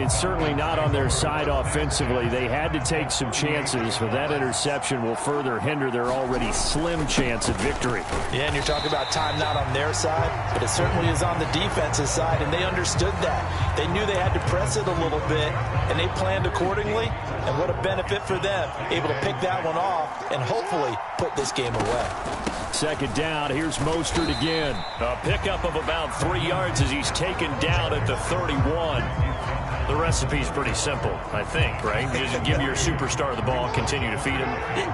certainly not on their side offensively. They had to take some chances, but that interception will further hinder their already slim chance of victory. Yeah, and you're talking about time not on their side, but it certainly is on the defensive side, and they understood that. They knew they had to press it a little bit, and they planned accordingly, and what a benefit for them, able to pick that one off and hopefully put this game away. Second down, here's Mostert again. A pickup of about 3 yards as he's taken down at the 31. The recipe's pretty simple, I think, right? Just give your superstar the ball, continue to feed him.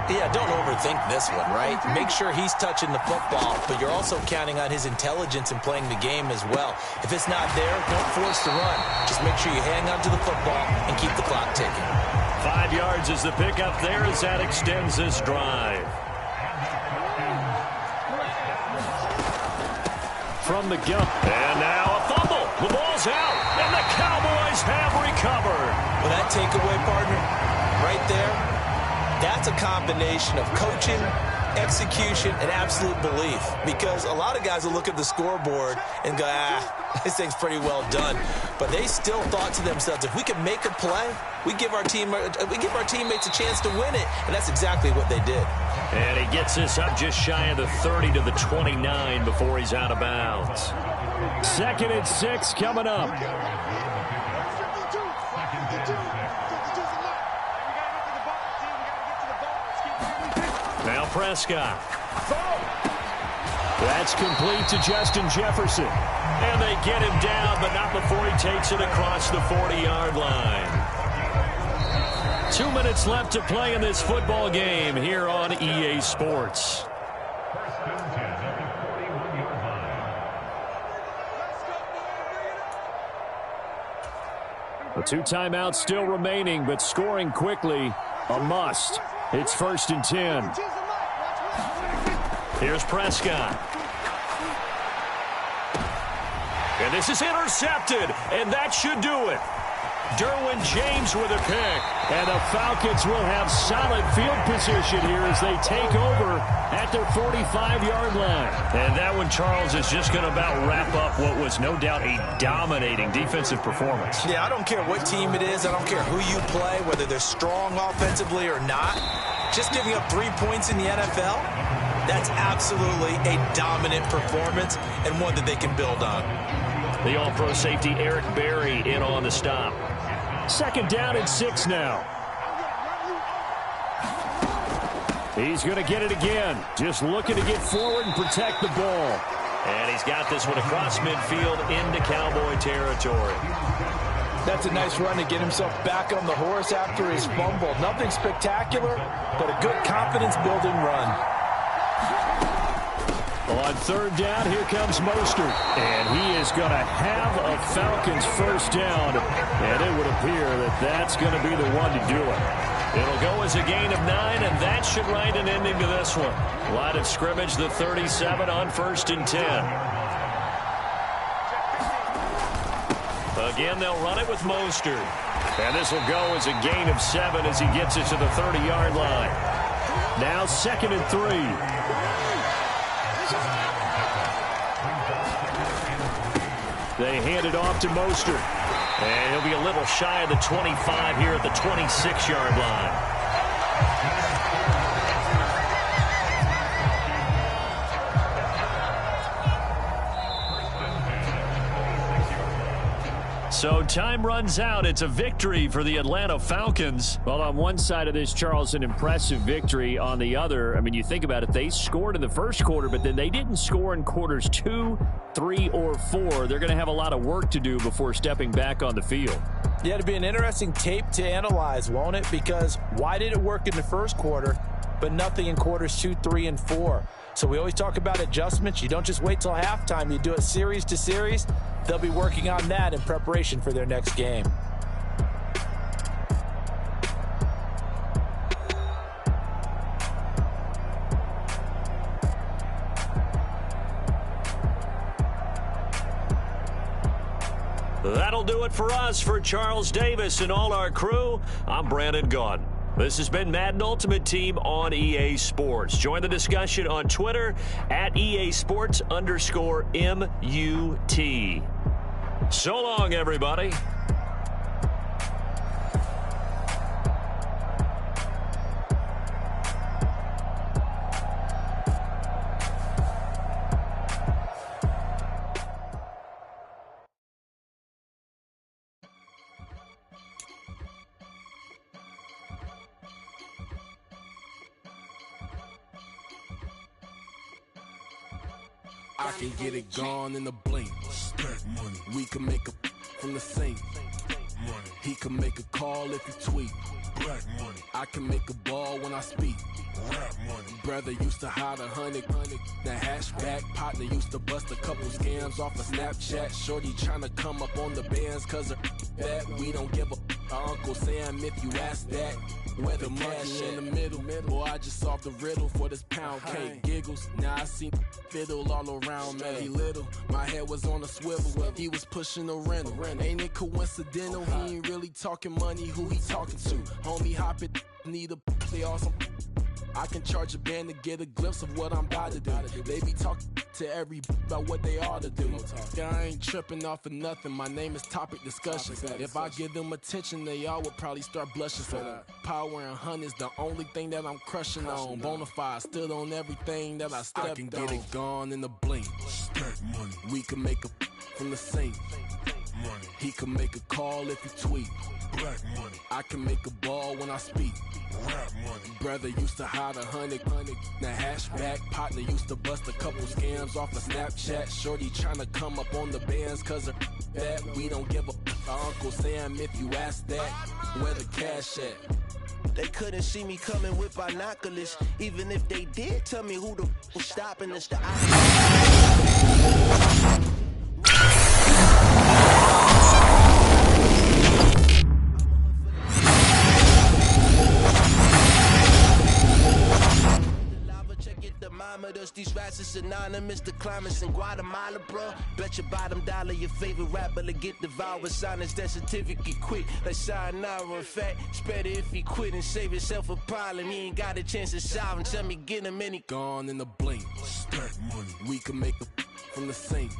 Yeah, don't overthink this one, right? Make sure he's touching the football, but you're also counting on his intelligence in playing the game as well. If it's not there, don't force the run. Just make sure you hang on to the football and keep the clock ticking. 5 yards is the pickup there as that extends this drive. From the gun. And now a fumble. The ball's out, and the Cowboys have recovered. Well, that takeaway, partner, right there, that's a combination of coaching, execution, and absolute belief. Because a lot of guys will look at the scoreboard and go, this thing's pretty well done. But they still thought to themselves, if we can make a play, we give our teammates a chance to win it. And that's exactly what they did. And he gets this up just shy of the 30 to the 29 before he's out of bounds. 2nd and 6 coming up. Now Prescott. That's complete to Justin Jefferson. And they get him down, but not before he takes it across the 40-yard line. 2 minutes left to play in this football game here on EA Sports. The 2 timeouts still remaining, but scoring quickly, a must. It's 1st and 10. Here's Prescott. And this is intercepted, and that should do it. Derwin James with a pick. And the Falcons will have solid field position here as they take over at their 45-yard line. And that one, Charles, is just going to about wrap up what was no doubt a dominating defensive performance. Yeah, I don't care what team it is. I don't care who you play, whether they're strong offensively or not. Just giving up 3 points in the NFL, that's absolutely a dominant performance and one that they can build on. The all-pro safety Eric Berry in on the stop. 2nd down and 6 now. He's going to get it again. Just looking to get forward and protect the ball. And he's got this one across midfield into Cowboy territory. That's a nice run to get himself back on the horse after his fumble. Nothing spectacular, but a good confidence-building run. On 3rd down, here comes Mostert. And he is going to have a Falcons first down. And it would appear that that's going to be the one to do it. It'll go as a gain of 9, and that should write an ending to this one. Line of scrimmage, the 37 on 1st and 10. Again, they'll run it with Mostert. And this will go as a gain of 7 as he gets it to the 30-yard line. Now 2nd and 3. They hand it off to Mostert. And he'll be a little shy of the 25 here at the 26-yard line. So time runs out. It's a victory for the Atlanta Falcons. Well, on one side of this, Charles, an impressive victory. On the other, I mean, you think about it, they scored in the first quarter, but then they didn't score in quarters 2, 3, or 4. They're going to have a lot of work to do before stepping back on the field. Yeah, it'll be an interesting tape to analyze, won't it? Because why did it work in the first quarter, but nothing in quarters 2, 3, and 4? So we always talk about adjustments. You don't just wait till halftime. You do it series to series. They'll be working on that in preparation for their next game. That'll do it for us. For Charles Davis and all our crew, I'm Brandon Gaudin. This has been Madden Ultimate Team on EA Sports. Join the discussion on Twitter at EA Sports_MUT. So long, everybody. I can get it gone in a blink. Stack money. We can make a from the sink. Money. He can make a call if he tweet. Black money. I can make a ball when I speak. Rap money. Brother used to hide 100. The hashback partner used to bust a couple scams off of Snapchat. Shorty tryna come up on the bands cause of that. We don't give a Uncle Sam if you ask that. Where the monkey in the middle. Boy, I just solved the riddle for this pound cake. Giggles, now I see fiddle all around me. He little, my head was on a swivel. He was pushing a rental. Ain't it coincidental? He ain't really talking money. Who he talking to? Homie, hop it, need a play awesome. I can charge a band to get a glimpse of what I'm about to do. They be talking to every about what they ought to do. I ain't tripping off of nothing. My name is Topic Discussion. If I give them attention, they all would probably start blushing. So power and hunt is the only thing that I'm crushing on. Bonafide stood on everything that I stepped on. I can get it gone in a blink. Stack money. We can make a from the sink. Money. He can make a call if he tweet. Black money. I can make a ball when I speak. Rap money. Brother used to hide 100. The hashback partner used to bust a couple scams off of Snapchat. Shorty tryna come up on the bands cause of that. We don't give a Uncle Sam if you ask that. Where the cash at? They couldn't see me coming with binoculars. Even if they did, tell me who the was stopping us. These rats is synonymous to climates in Guatemala, bro. Bet your bottom dollar your favorite rapper to get devoured. Sign his death certificate quick. Like sayonara. In fact, it's better if he quit and save himself a problem. He ain't got a chance to solve him. Tell me get him any. Gone in a blink. Stack money. We can make a from the sink.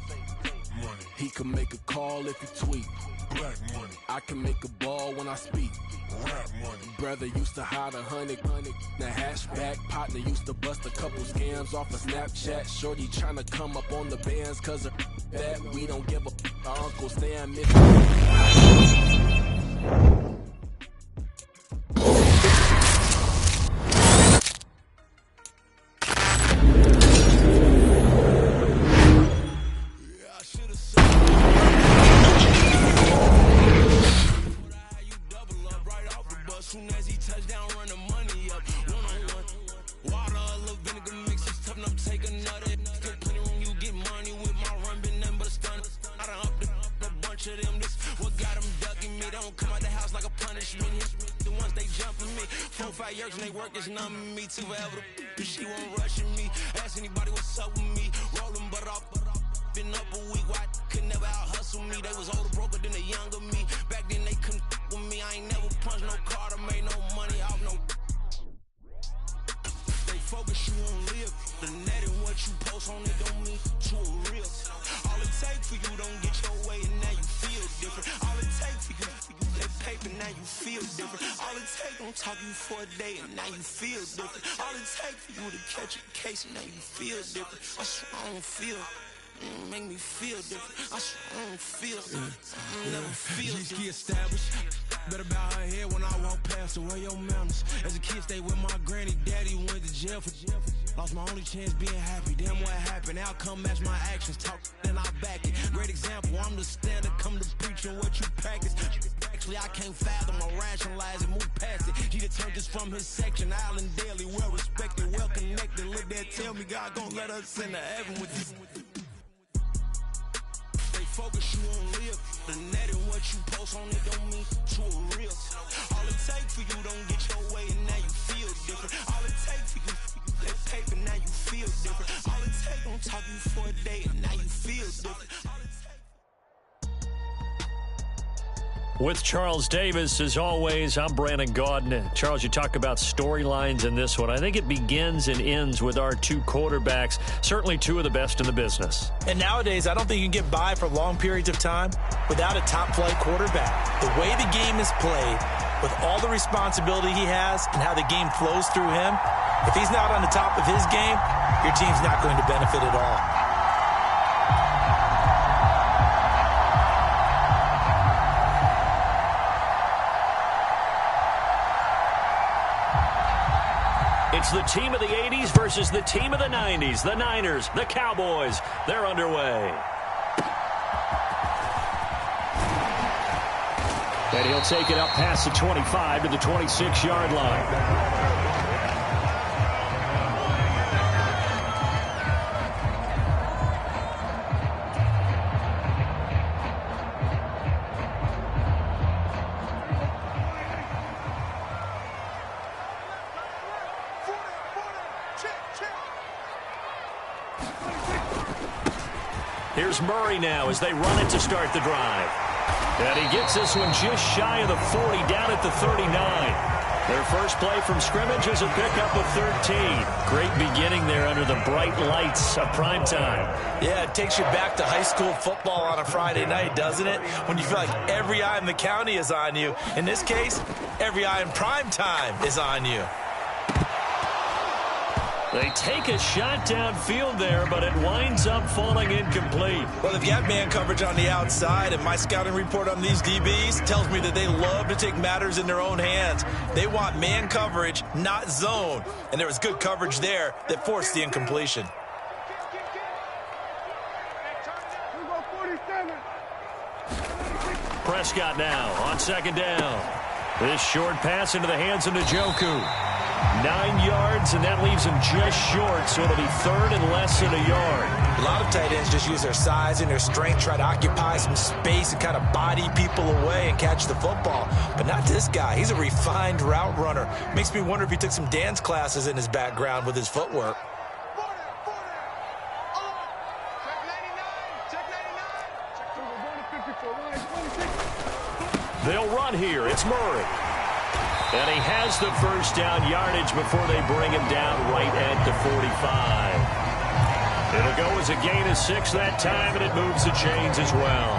Money. He can make a call if he tweet. Black money. I can make a ball when I speak. Rap money. Brother used to hide 100. The hashback partner used to bust a couple scams off of Snapchat. Shorty tryna come up on the bands cause of that. We don't give a Uncle Sam if soon as he touch down, run the money up. One-on-one. Water, a little vinegar mix is tough enough to take another. Still plenty room, you get money with my run, been nothing but a stun. I done up a bunch of them. This what got them ducking me. They don't come out the house like a punishment. The ones they jumping me. 4, 5 years and they work is numbing me. Too forever. She won't rushing me. Ask anybody what's up with me. Rolling butt off. Been up a week, why could never out hustle me? They was older, broker than the younger me. Back then they couldn't with me. I ain't never punched no card or made no money off no. They focus you on live. The net and what you post on it don't mean you a real. All it take for you don't get your way and now you feel different. All it take for you that paper now you feel different. All it take don't talk you for a day and now you feel different. All it take for you to catch a case and now you feel different. What's wrong? Feel. Make me feel different. I don't feel never feel G-ski established. Better bow her head when I walk past her. Where your manners? As a kid, stayed with my granny. Daddy went to jail for jail. Lost my only chance being happy. Damn, what happened? Outcome match my actions. Talk, then I back it. Great example. I'm the standard. Come to preaching what you practice. Actually, I can't fathom or rationalize and move past it. He turned this from his section. Island Daily, well respected, well connected. Look there, tell me God gon' let us into heaven with this. Stay focused, you won't live. The net and what you post on it don't mean to a real. All it take for you don't get your way and now you feel different. All it take for you that paper, now you feel different. All it take don't talk you for a day and now you feel different. With Charles Davis, as always, I'm Brandon Gaudin. Charles, you talk about storylines in this one. I think it begins and ends with our two quarterbacks, certainly two of the best in the business. And nowadays, I don't think you can get by for long periods of time without a top-flight quarterback. The way the game is played, with all the responsibility he has and how the game flows through him, if he's not on the top of his game, your team's not going to benefit at all. It's the team of the 80s versus the team of the 90s. The Niners, the Cowboys, they're underway. And he'll take it up past the 25 to the 26-yard line. Here's Murray now as they run it to start the drive. And he gets this one just shy of the 40, down at the 39. Their first play from scrimmage is a pickup of 13. Great beginning there under the bright lights of primetime. Yeah, it takes you back to high school football on a Friday night, doesn't it? When you feel like every eye in the county is on you. In this case, every eye in primetime is on you. They take a shot downfield there, but it winds up falling incomplete. Well, if you have man coverage on the outside, and my scouting report on these DBs tells me that they love to take matters in their own hands. They want man coverage, not zone. And there was good coverage there that forced the incompletion. Prescott now on second down. This short pass into the hands of Njoku. 9 yards, and that leaves him just short, so it'll be third and less than a yard. A lot of tight ends just use their size and their strength, try to occupy some space and kind of body people away and catch the football. But not this guy. He's a refined route runner. Makes me wonder if he took some dance classes in his background with his footwork. They'll run here. It's Murray. And he has the first down yardage before they bring him down right at the 45. It'll go as a gain of 6 that time, and it moves the chains as well.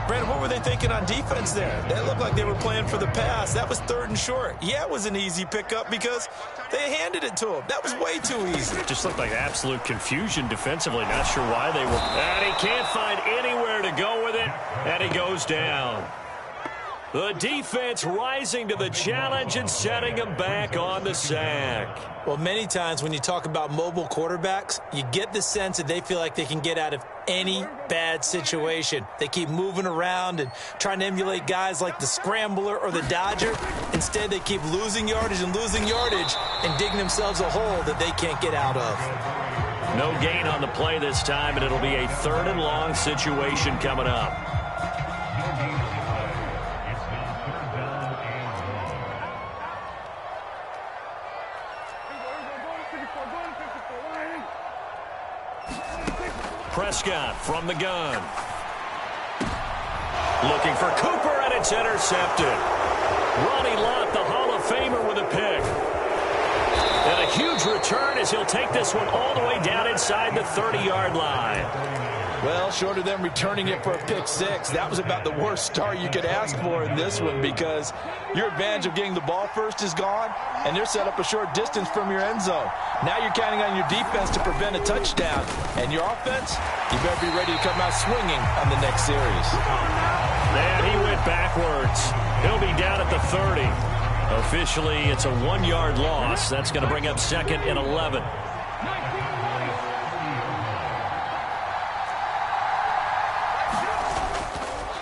Brandon, what were they thinking on defense there? That looked like they were playing for the pass. That was third and short. Yeah, it was an easy pickup because they handed it to him. That was way too easy. It just looked like absolute confusion defensively. Not sure why they were. And he can't find anywhere to go with it, and he goes down. The defense rising to the challenge and setting him back on the sack. Well, many times when you talk about mobile quarterbacks, you get the sense that they feel like they can get out of any bad situation. They keep moving around and trying to emulate guys like the Scrambler or the Dodger. Instead, they keep losing yardage and digging themselves a hole that they can't get out of. No gain on the play this time, and it'll be a third and long situation coming up. Prescott from the gun. Looking for Cooper, and it's intercepted. Ronnie Lott, the Hall of Famer, with a pick. And a huge return as he'll take this one all the way down inside the 30-yard line. Well, short of them returning it for a pick six, that was about the worst start you could ask for in this one, because your advantage of getting the ball first is gone, and they're set up a short distance from your end zone. Now you're counting on your defense to prevent a touchdown, and your offense, you better be ready to come out swinging on the next series. And he went backwards. He'll be down at the 30. Officially, it's a 1-yard loss. That's going to bring up 2nd and 11.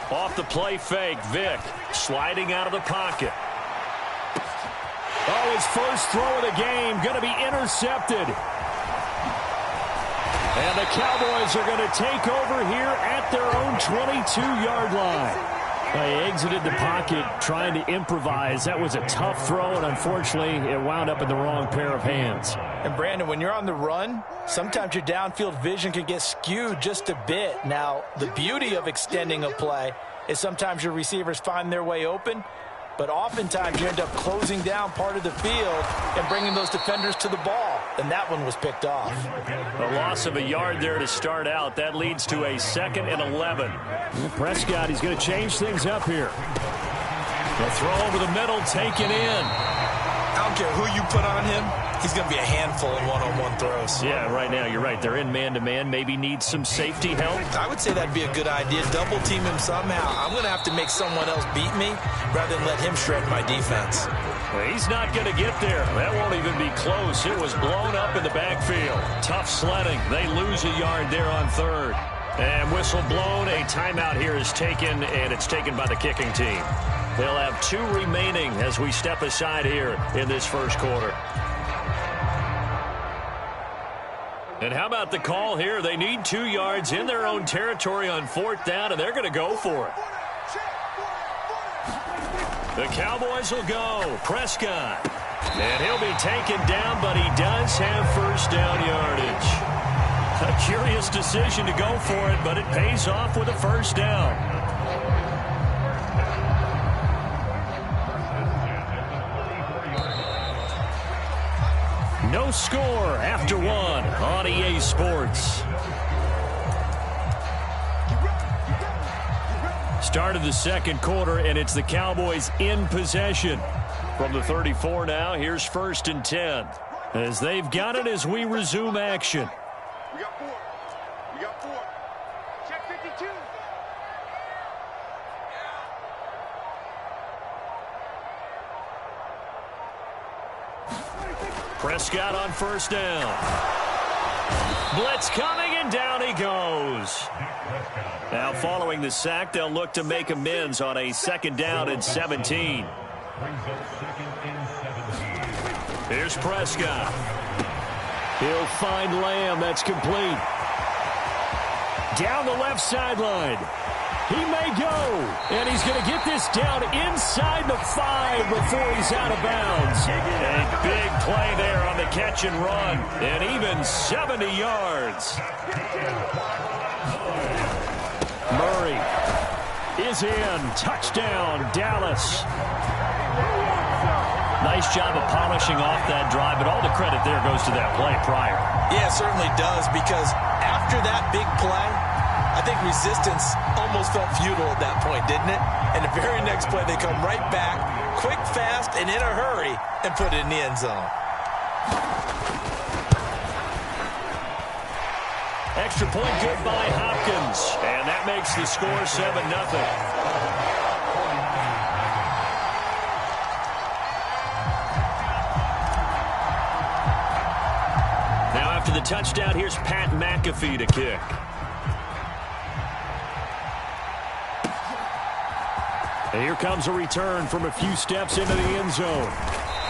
Off the play fake, Vick sliding out of the pocket. Oh, his first throw of the game going to be intercepted. And the Cowboys are going to take over here at their own 22-yard line. They exited the pocket trying to improvise. That was a tough throw, and unfortunately, it wound up in the wrong pair of hands. And, Brandon, when you're on the run, sometimes your downfield vision can get skewed just a bit. Now, the beauty of extending a play is sometimes your receivers find their way open, but oftentimes you end up closing down part of the field and bringing those defenders to the ball, and that one was picked off. A loss of a yard there to start out. That leads to a 2nd and 11. Prescott, he's going to change things up here. The throw over the middle, taken in. I don't care who you put on him, he's going to be a handful in one-on-one throws. Yeah, right now, you're right. They're in man-to-man. Maybe need some safety help. I would say that'd be a good idea. Double team him somehow. I'm going to have to make someone else beat me rather than let him shred my defense. Well, he's not going to get there. That won't even be close. It was blown up in the backfield. Tough sledding. They lose a yard there on 3rd. And whistle blown. A timeout here is taken, and it's taken by the kicking team. They'll have 2 remaining as we step aside here in this first quarter. And how about the call here? They need 2 yards in their own territory on 4th down, and they're going to go for it. The Cowboys will go. Prescott. And he'll be taken down, but he does have first down yardage. A curious decision to go for it, but it pays off with a first down. No score after 1 on EA Sports. Start of the second quarter, and it's the Cowboys in possession. From the 34 now, here's 1st and 10. As they've got it as we resume action. We got 4. We got 4. Check 52. Prescott on first down. Blitz coming, and down he goes. Now following the sack, they'll look to make amends on a 2nd down and 17. Here's Prescott. He'll find Lamb. That's complete. Down the left sideline. He may go, and he's going to get this down inside the 5 before he's out of bounds. A big play there on the catch and run, and even 70 yards. Murray is in. Touchdown, Dallas. Nice job of polishing off that drive, but all the credit there goes to that play prior. Yeah, it certainly does, because after that big play, I think resistance almost felt futile at that point, didn't it? And the very next play, they come right back, quick, fast, and in a hurry, and put it in the end zone. Extra point good by Hopkins, and that makes the score 7-0. Now after the touchdown, here's Pat McAfee to kick. And here comes a return from a few steps into the end zone.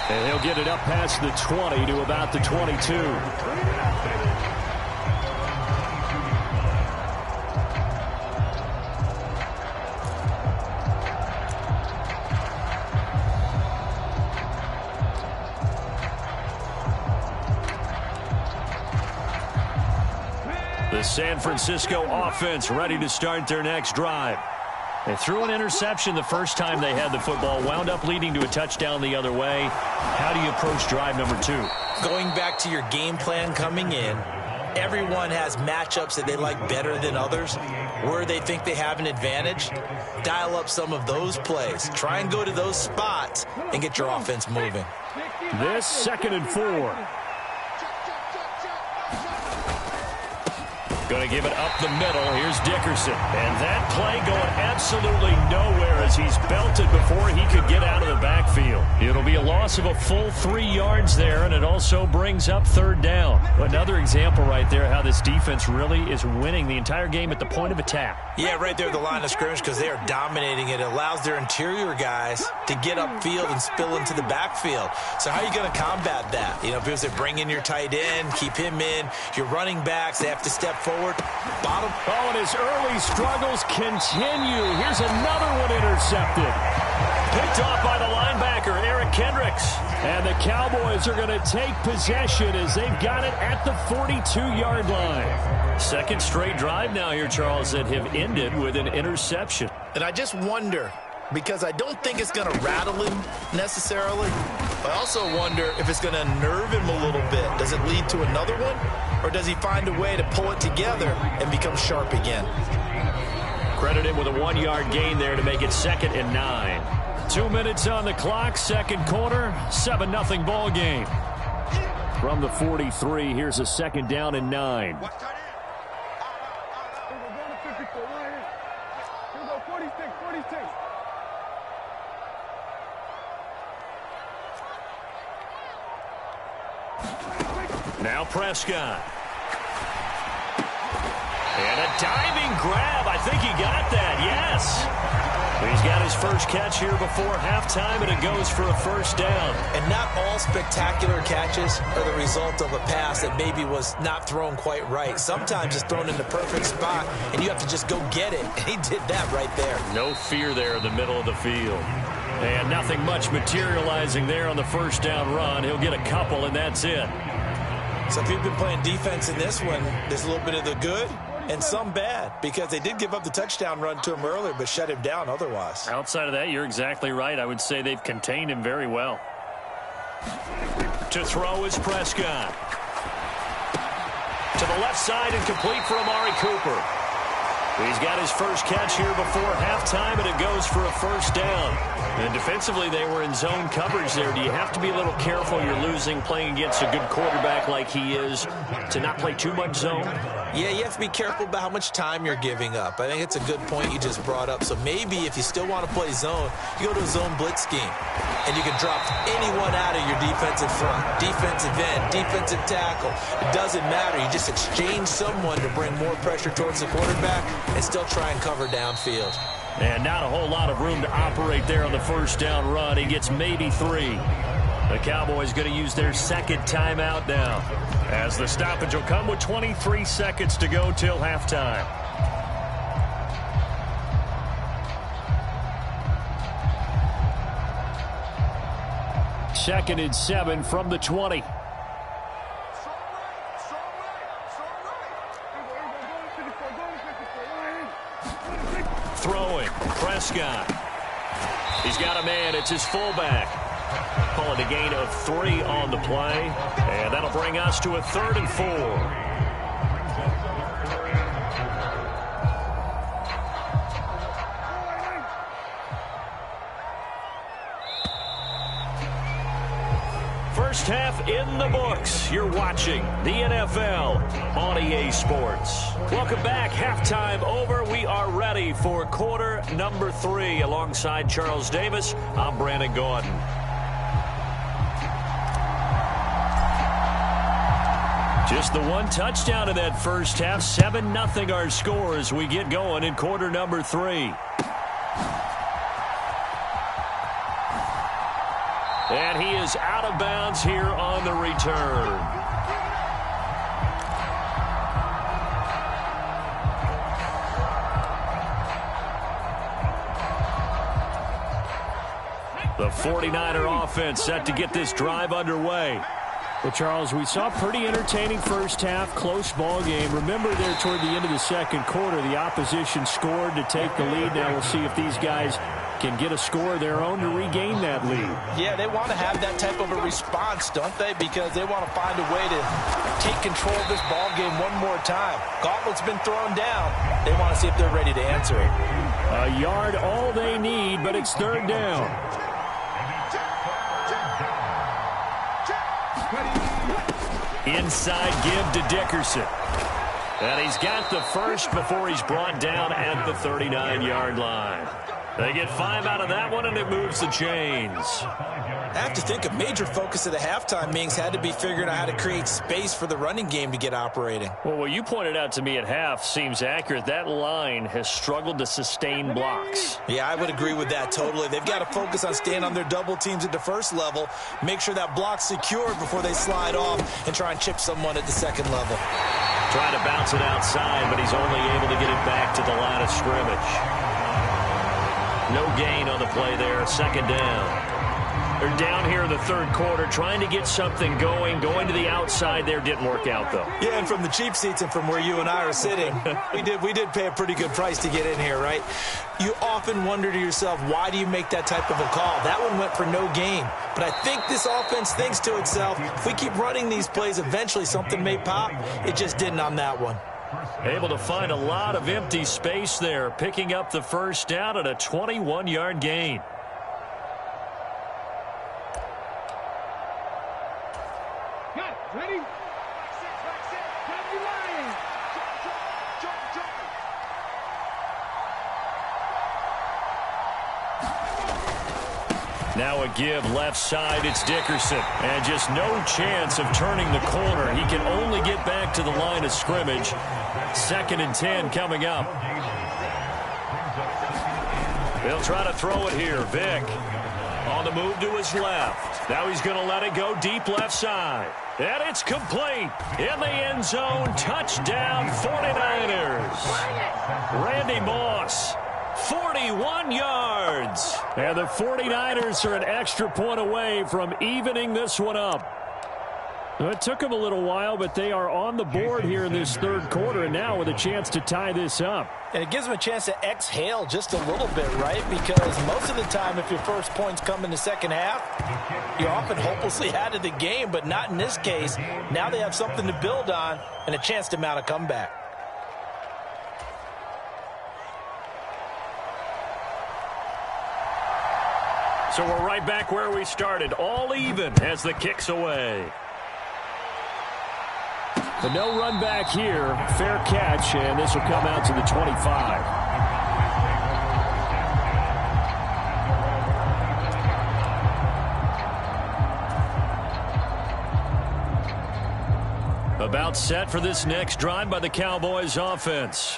And he'll get it up past the 20 to about the 22. The San Francisco offense ready to start their next drive. They threw an interception the first time they had the football, wound up leading to a touchdown the other way. How do you approach drive number 2? Going back to your game plan coming in, everyone has matchups that they like better than others. Where they think they have an advantage, dial up some of those plays. Try and go to those spots and get your offense moving. This 2nd and 4. Going to give it up the middle. Here's Dickerson. And that play going absolutely nowhere as he's belted before he could get out of the backfield. It'll be a loss of a full 3 yards there, and it also brings up 3rd down. Another example right there how this defense really is winning the entire game at the point of attack. Yeah, right there at the line of scrimmage because they are dominating it. It allows their interior guys to get upfield and spill into the backfield. So how are you going to combat that? You know, because they bring in your tight end, keep him in. Your running backs, they have to step forward. Bottom. Oh, and his early struggles continue. Here's another one intercepted. Picked off by the linebacker, Eric Kendricks. And the Cowboys are going to take possession as they've got it at the 42-yard line. Second straight drive now here, Charles, that have ended with an interception. And I just wonder, because I don't think it's going to rattle him necessarily. I also wonder if it's going to unnerve him a little bit. Does it lead to another one? Or does he find a way to pull it together and become sharp again? Credit him with a 1-yard gain there to make it 2nd and 9. 2 minutes on the clock, 2nd quarter, 7-0 ball game. From the 43, here's a 2nd down and 9. Now Prescott. And a diving grab. I think he got that, yes. He's got his first catch here before halftime, and it goes for a 1st down. And not all spectacular catches are the result of a pass that maybe was not thrown quite right. Sometimes it's thrown in the perfect spot, and you have to just go get it. And he did that right there. No fear there in the middle of the field. And nothing much materializing there on the 1st down run. He'll get a couple, and that's it. So if you've been playing defense in this one, there's a little bit of the good and some bad, because they did give up the touchdown run to him earlier but shut him down otherwise. Outside of that, you're exactly right. I would say they've contained him very well. To throw is Prescott. To the left side and complete for Amari Cooper. He's got his first catch here before halftime, and it goes for a 1st down. And defensively, they were in zone coverage there. Do you have to be a little careful? You're losing, playing against a good quarterback like he is, to not play too much zone? Yeah, you have to be careful about how much time you're giving up. I think it's a good point you just brought up. So maybe if you still want to play zone, you go to a zone blitz scheme. And you can drop anyone out of your defensive front, defensive end, defensive tackle. It doesn't matter. You just exchange someone to bring more pressure towards the quarterback and still try and cover downfield. And not a whole lot of room to operate there on the 1st down run. He gets maybe 3. The Cowboys going to use their 2nd timeout now, as the stoppage will come with 23 seconds to go till halftime. Second and 7 from the 20. Throwing, Prescott. He's got a man. It's his fullback. Call it a gain of 3 on the play. And that'll bring us to a 3rd and 4. First half in the books. You're watching the NFL on EA Sports. Welcome back. Halftime over. We are ready for quarter number 3. Alongside Charles Davis, I'm Brandon Gordon. Just the one touchdown in that first half. 7-0 our score as we get going in quarter number 3. And he is out of bounds here on the return. The 49er offense set to get this drive underway. Well, Charles, we saw pretty entertaining first half, close ball game. Remember there toward the end of the second quarter, the opposition scored to take the lead. Now we'll see if these guys can get a score of their own to regain that lead. Yeah, they want to have that type of a response, don't they? Because they want to find a way to take control of this ball game one more time. Gauntlet's been thrown down. They want to see if they're ready to answer it. A yard all they need, but it's third down. Inside give to Dickerson. And he's got the first before he's brought down at the 39-yard line. They get 5 out of that one, and it moves the chains. I have to think a major focus of the halftime meetings had to be figuring out how to create space for the running game to get operating. Well, what you pointed out to me at half seems accurate. That line has struggled to sustain blocks. Yeah, I would agree with that totally. They've got to focus on staying on their double teams at the first level, make sure that block's secured before they slide off and try and chip someone at the second level. Trying to bounce it outside, but he's only able to get it back to the line of scrimmage. No gain on the play there, second down. They're down here in the third quarter, trying to get something going to the outside there. Didn't work out, though. Yeah, and from the cheap seats and from where you and I are sitting, we did pay a pretty good price to get in here, right? You often wonder to yourself, why do you make that type of a call? That one went for no gain. But I think this offense thinks to itself, if we keep running these plays, eventually something may pop. It just didn't on that one. Able to find a lot of empty space there, picking up the first down at a 21-yard gain. Ready? Now a give left side, it's Dickerson. And just no chance of turning the corner. He can only get back to the line of scrimmage. 2nd and 10 coming up. They'll try to throw it here. Vick on the move to his left. Now he's going to let it go deep left side. And it's complete. In the end zone, touchdown 49ers. Randy Moss, 41 yards. And the 49ers are an extra point away from evening this one up. It took them a little while, but they are on the board here in this third quarter, and now with a chance to tie this up. And it gives them a chance to exhale just a little bit, right? Because most of the time, if your first points come in the second half, you're often hopelessly out of the game, but not in this case. Now they have something to build on and a chance to mount a comeback. So we're right back where we started, all even as the kick's away. The no run back here, fair catch, and this will come out to the 25. About set for this next drive by the Cowboys offense.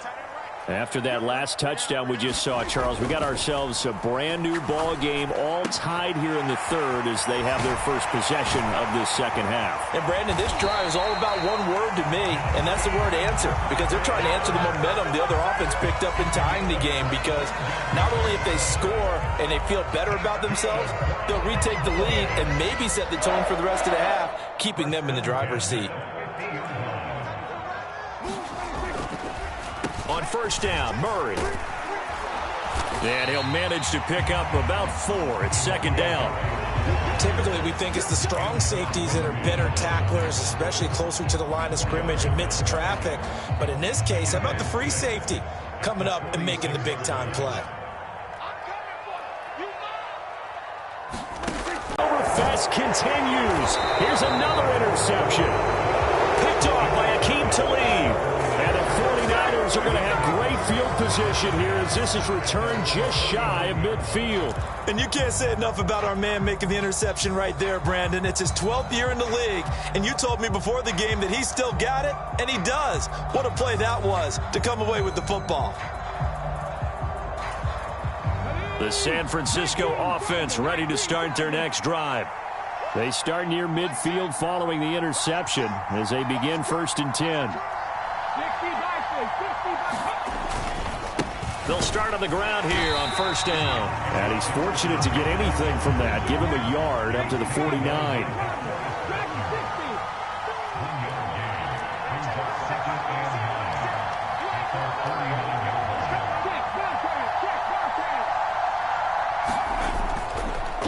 After that last touchdown we just saw, Charles, we got ourselves a brand new ball game, all tied here in the third as they have their first possession of this second half. And Brandon, this drive is all about one word to me, and that's the word answer, because they're trying to answer the momentum the other offense picked up in tying the game, because not only if they score and they feel better about themselves, they'll retake the lead and maybe set the tone for the rest of the half, keeping them in the driver's seat. On first down, Murray. And he'll manage to pick up about 4. It's second down. Typically, we think it's the strong safeties that are better tacklers, especially closer to the line of scrimmage amidst traffic. But in this case, how about the free safety coming up and making the big-time play? Overfest continues. Here's another interception. Picked off by Akeem Talib. And the 49ers are going to have great field position here as this is returned just shy of midfield. And you can't say enough about our man making the interception right there, Brandon. It's his 12th year in the league, and you told me before the game that he still got it, and he does. What a play that was to come away with the football. The San Francisco offense ready to start their next drive. They start near midfield following the interception as they begin 1st and 10. They'll start on the ground here on first down. And he's fortunate to get anything from that. Give him a yard up to the 49.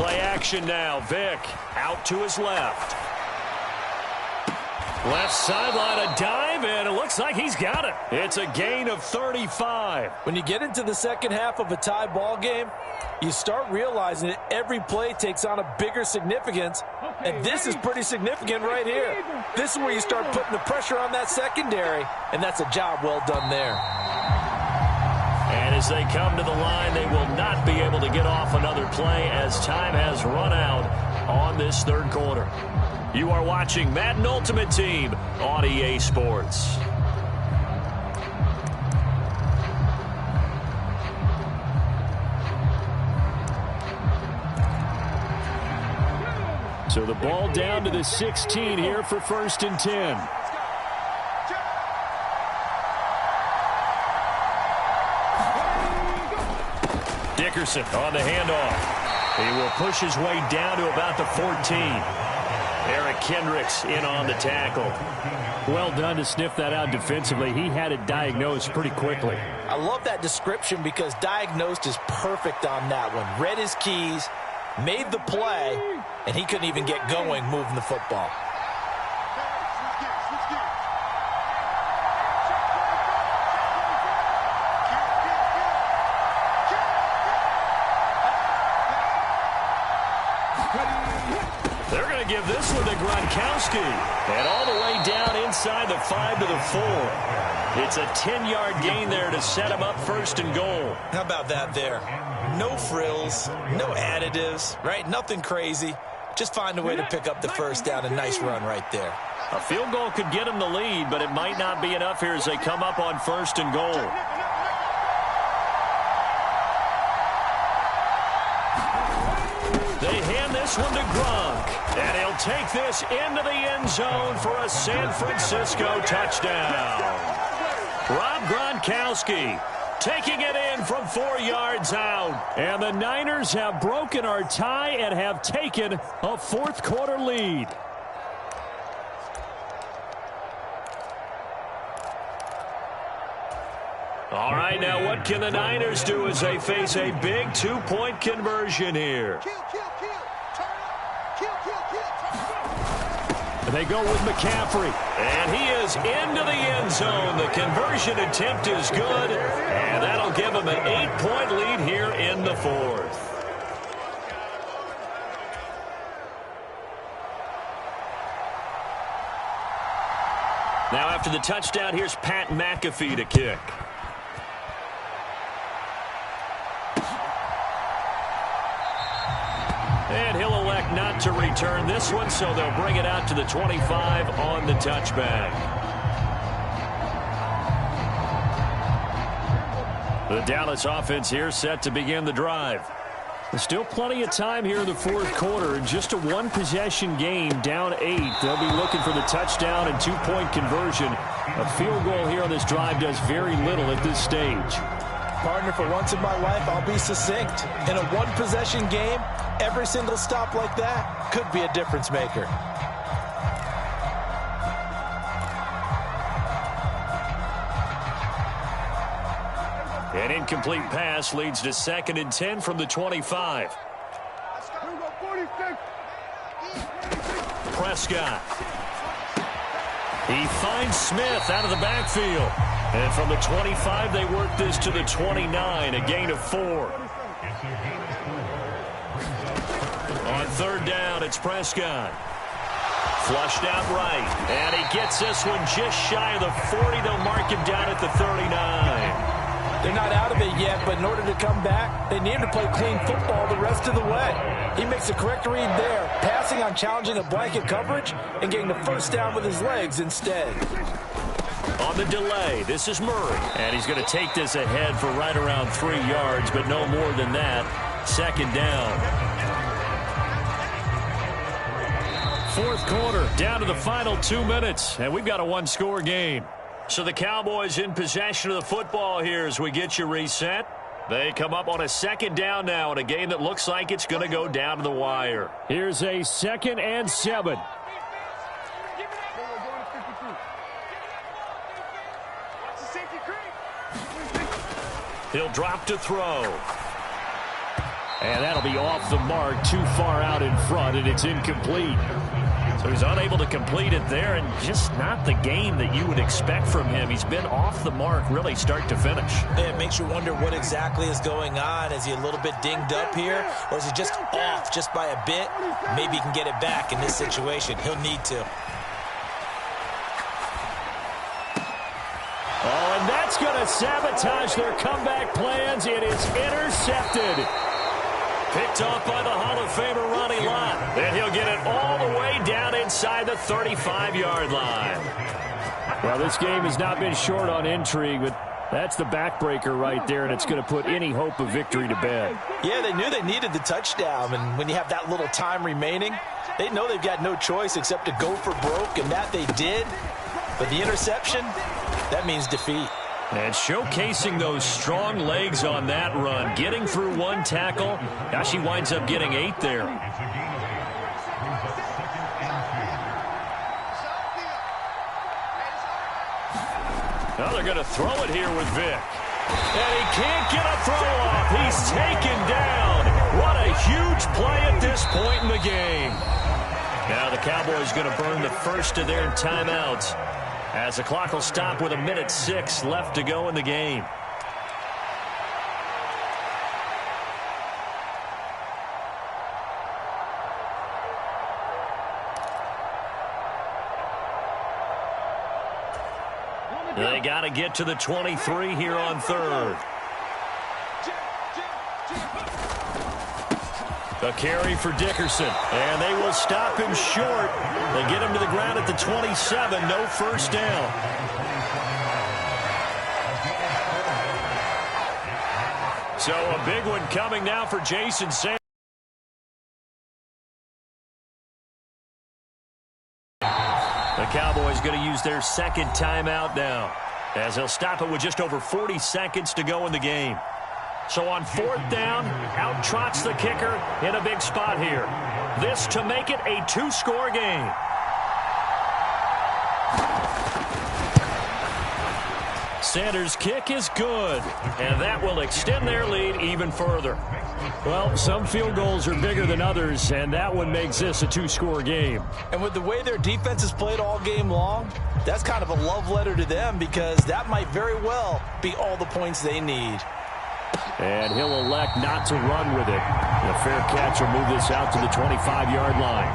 Play action now. Vick out to his left. Left sideline, a dive, and it looks like he's got it. It's a gain of 35. When you get into the second half of a tie ball game, you start realizing that every play takes on a bigger significance, and this is pretty significant right here. This is where you start putting the pressure on that secondary, and that's a job well done there. And as they come to the line, they will not be able to get off another play as time has run out on this third quarter. You are watching Madden Ultimate Team on EA Sports. So the ball down to the 16 here for 1st and 10. Dickerson on the handoff. He will push his way down to about the 14. Eric Kendricks in on the tackle. Well done to sniff that out defensively. He had it diagnosed pretty quickly. I love that description because diagnosed is perfect on that one. Read his keys, made the play, and he couldn't even get going moving the football. They're going to give this one to Gronkowski. And all the way down inside the 5 to the 4. It's a 10-yard gain there to set him up 1st and goal. How about that there? No frills, no additives, right? Nothing crazy. Just find a way to pick up the first down. A nice run right there. A field goal could get him the lead, but it might not be enough here as they come up on 1st and goal. They hand this one to Gronk, and he'll take this into the end zone for a San Francisco touchdown. Rob Gronkowski taking it in from 4 yards out. And the Niners have broken our tie and have taken a 4th quarter lead. All right, now what can the Niners do as they face a big 2-point conversion here? They go with McCaffrey. And he is into the end zone. The conversion attempt is good, and that'll give him an 8-point lead here in the 4th. Now after the touchdown, here's Pat McAfee to kick. And he'll elect not to return this one, so they'll bring it out to the 25 on the touchback. The Dallas offense here set to begin the drive. There's still plenty of time here in the 4th quarter. Just a 1-possession game, down 8. They'll be looking for the touchdown and 2-point conversion. A field goal here on this drive does very little at this stage. Partner, for once in my life, I'll be succinct. In a 1-possession game, every single stop like that could be a difference maker. An incomplete pass leads to 2nd and 10 from the 25. Prescott. He finds Smith out of the backfield. And from the 25, they work this to the 29, a gain of 4. On 3rd down, it's Prescott. Flushed out right. And he gets this one just shy of the 40. They'll mark him down at the 39. They're not out of it yet, but in order to come back, they need to play clean football the rest of the way. He makes a correct read there, passing on challenging a blanket coverage and getting the first down with his legs instead. On the delay, this is Murray. And he's going to take this ahead for right around 3 yards, but no more than that. 2nd down. 4th quarter, down to the final 2 minutes, and we've got a 1-score game. So the Cowboys in possession of the football here as we get you reset. They come up on a 2nd down now in a game that looks like it's going to go down to the wire. Here's a 2nd and 7. He'll drop to throw. And that'll be off the mark, too far out in front, and it's incomplete. So he's unable to complete it there, and just not the game that you would expect from him. He's been off the mark really start to finish. It makes you wonder what exactly is going on. Is he a little bit dinged up here, or is he just off just by a bit? Maybe he can get it back in this situation. He'll need to. Oh, and that's going to sabotage their comeback plans. It is intercepted. Picked off by the Hall of Famer Ronnie Lott. And he'll get it all the way down inside the 35-yard line. Well, this game has not been short on intrigue, but that's the backbreaker right there, and it's going to put any hope of victory to bed. Yeah, they knew they needed the touchdown, and when you have that little time remaining, they know they've got no choice except to go for broke, and that they did. But the interception, that means defeat. And showcasing those strong legs on that run, getting through one tackle. Now she winds up getting 8 there. Now they're going to throw it here with Vic. And he can't get a throw off. He's taken down. What a huge play at this point in the game. Now the Cowboys going to burn the first of their timeouts, as the clock will stop with 1:06 left to go in the game. They got to get to the 23 here on third. A carry for Dickerson, and they will stop him short. They get him to the ground at the 27, no first down. So a big one coming now for Jason Sanders. The Cowboys going to use their second timeout now, as they'll stop it with just over 40 seconds to go in the game. So on fourth down, out trots the kicker in a big spot here. This to make it a 2-score game. Sanders' kick is good, and that will extend their lead even further. Well, some field goals are bigger than others, and that one makes this a 2-score game. And with the way their defense has played all game long, that's kind of a love letter to them, because that might very well be all the points they need. And he'll elect not to run with it. The fair catch will move this out to the 25-yard line.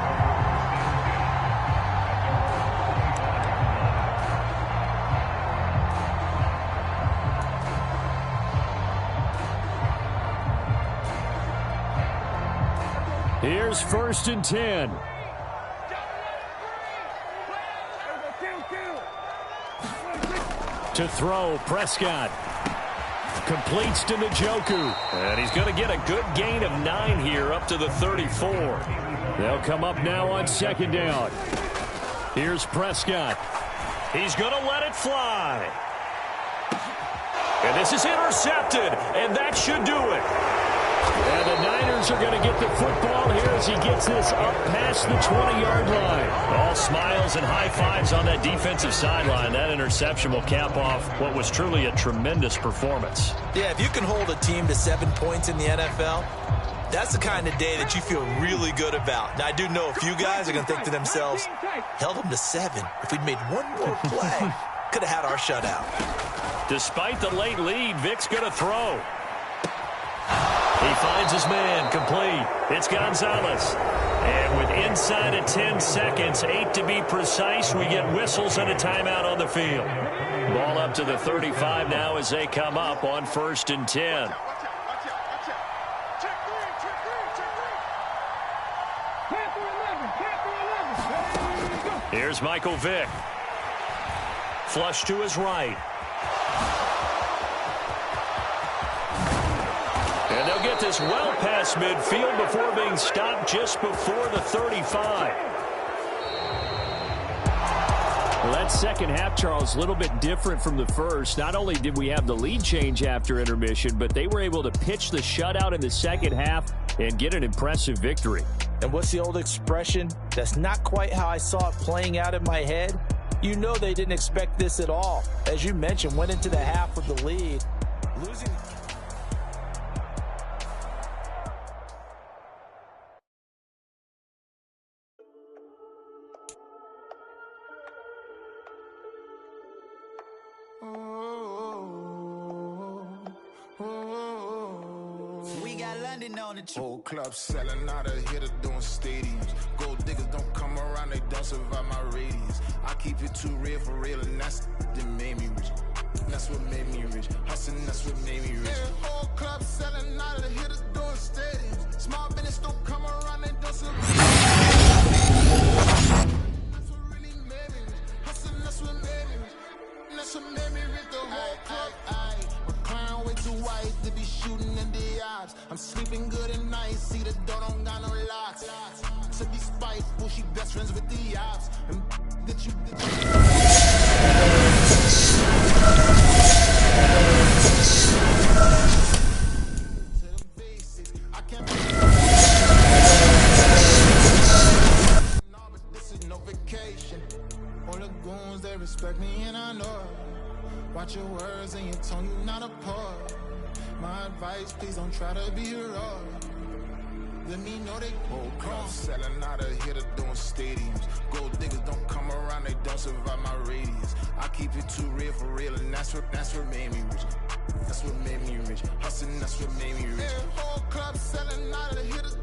Here's 1st and 10. To throw, Prescott. Completes to Njoku. And he's going to get a good gain of 9 here up to the 34. They'll come up now on 2nd down. Here's Prescott. He's going to let it fly. And this is intercepted, and that should do it. And the Niners are going to get the football here as he gets this up past the 20-yard line. All smiles and high fives on that defensive sideline. That interception will cap off what was truly a tremendous performance. Yeah, if you can hold a team to 7 points in the NFL, that's the kind of day that you feel really good about. Now, I do know a few guys are going to think to themselves, held them to 7. If we'd made one more play, could have had our shutout. Despite the late lead, Vic's going to throw. He finds his man, complete. It's Gonzalez. And with inside of 10 seconds, 8 to be precise, we get whistles and a timeout on the field. Ball up to the 35 now as they come up on 1st and 10. Here's Michael Vick. Flush to his right. And they'll get this well past midfield before being stopped just before the 35. Well, that second half, Charles, a little bit different from the first. Not only did we have the lead change after intermission, but they were able to pitch the shutout in the second half and get an impressive victory. And what's the old expression? That's not quite how I saw it playing out in my head. You know they didn't expect this at all. As you mentioned, went into the half with the lead. Losing... We got London on the trip. Whole club selling out of hitter doing stadiums. Gold diggers don't come around, they don't survive my radius. I keep it too real for real, and that's that made me rich. That's what made me rich. Hustling, that's what made me rich. Yeah, whole club selling out of the hitters doing stadiums. Small business don't come around, they don't survive. That's what really made me rich. Hustling, that's what made me rich. That's what made me rich. The whole club. My clown way too white to be shooting in the eyes. I'm sleeping good at night. See the door don't got no locks. To be spiteful, she best friends with the ops. And that you. All the goons, they respect me and I know it. Watch your words and your tone, you not a part. My advice, please don't try to be heroic. Let me know they whole club selling out of hitter doing stadiums. Gold diggers don't come around, they don't survive my radius. I keep it too real for real, and that's what made me rich. That's what made me rich. Hustling, that's what made me rich. Yeah, whole club selling out of the hitters.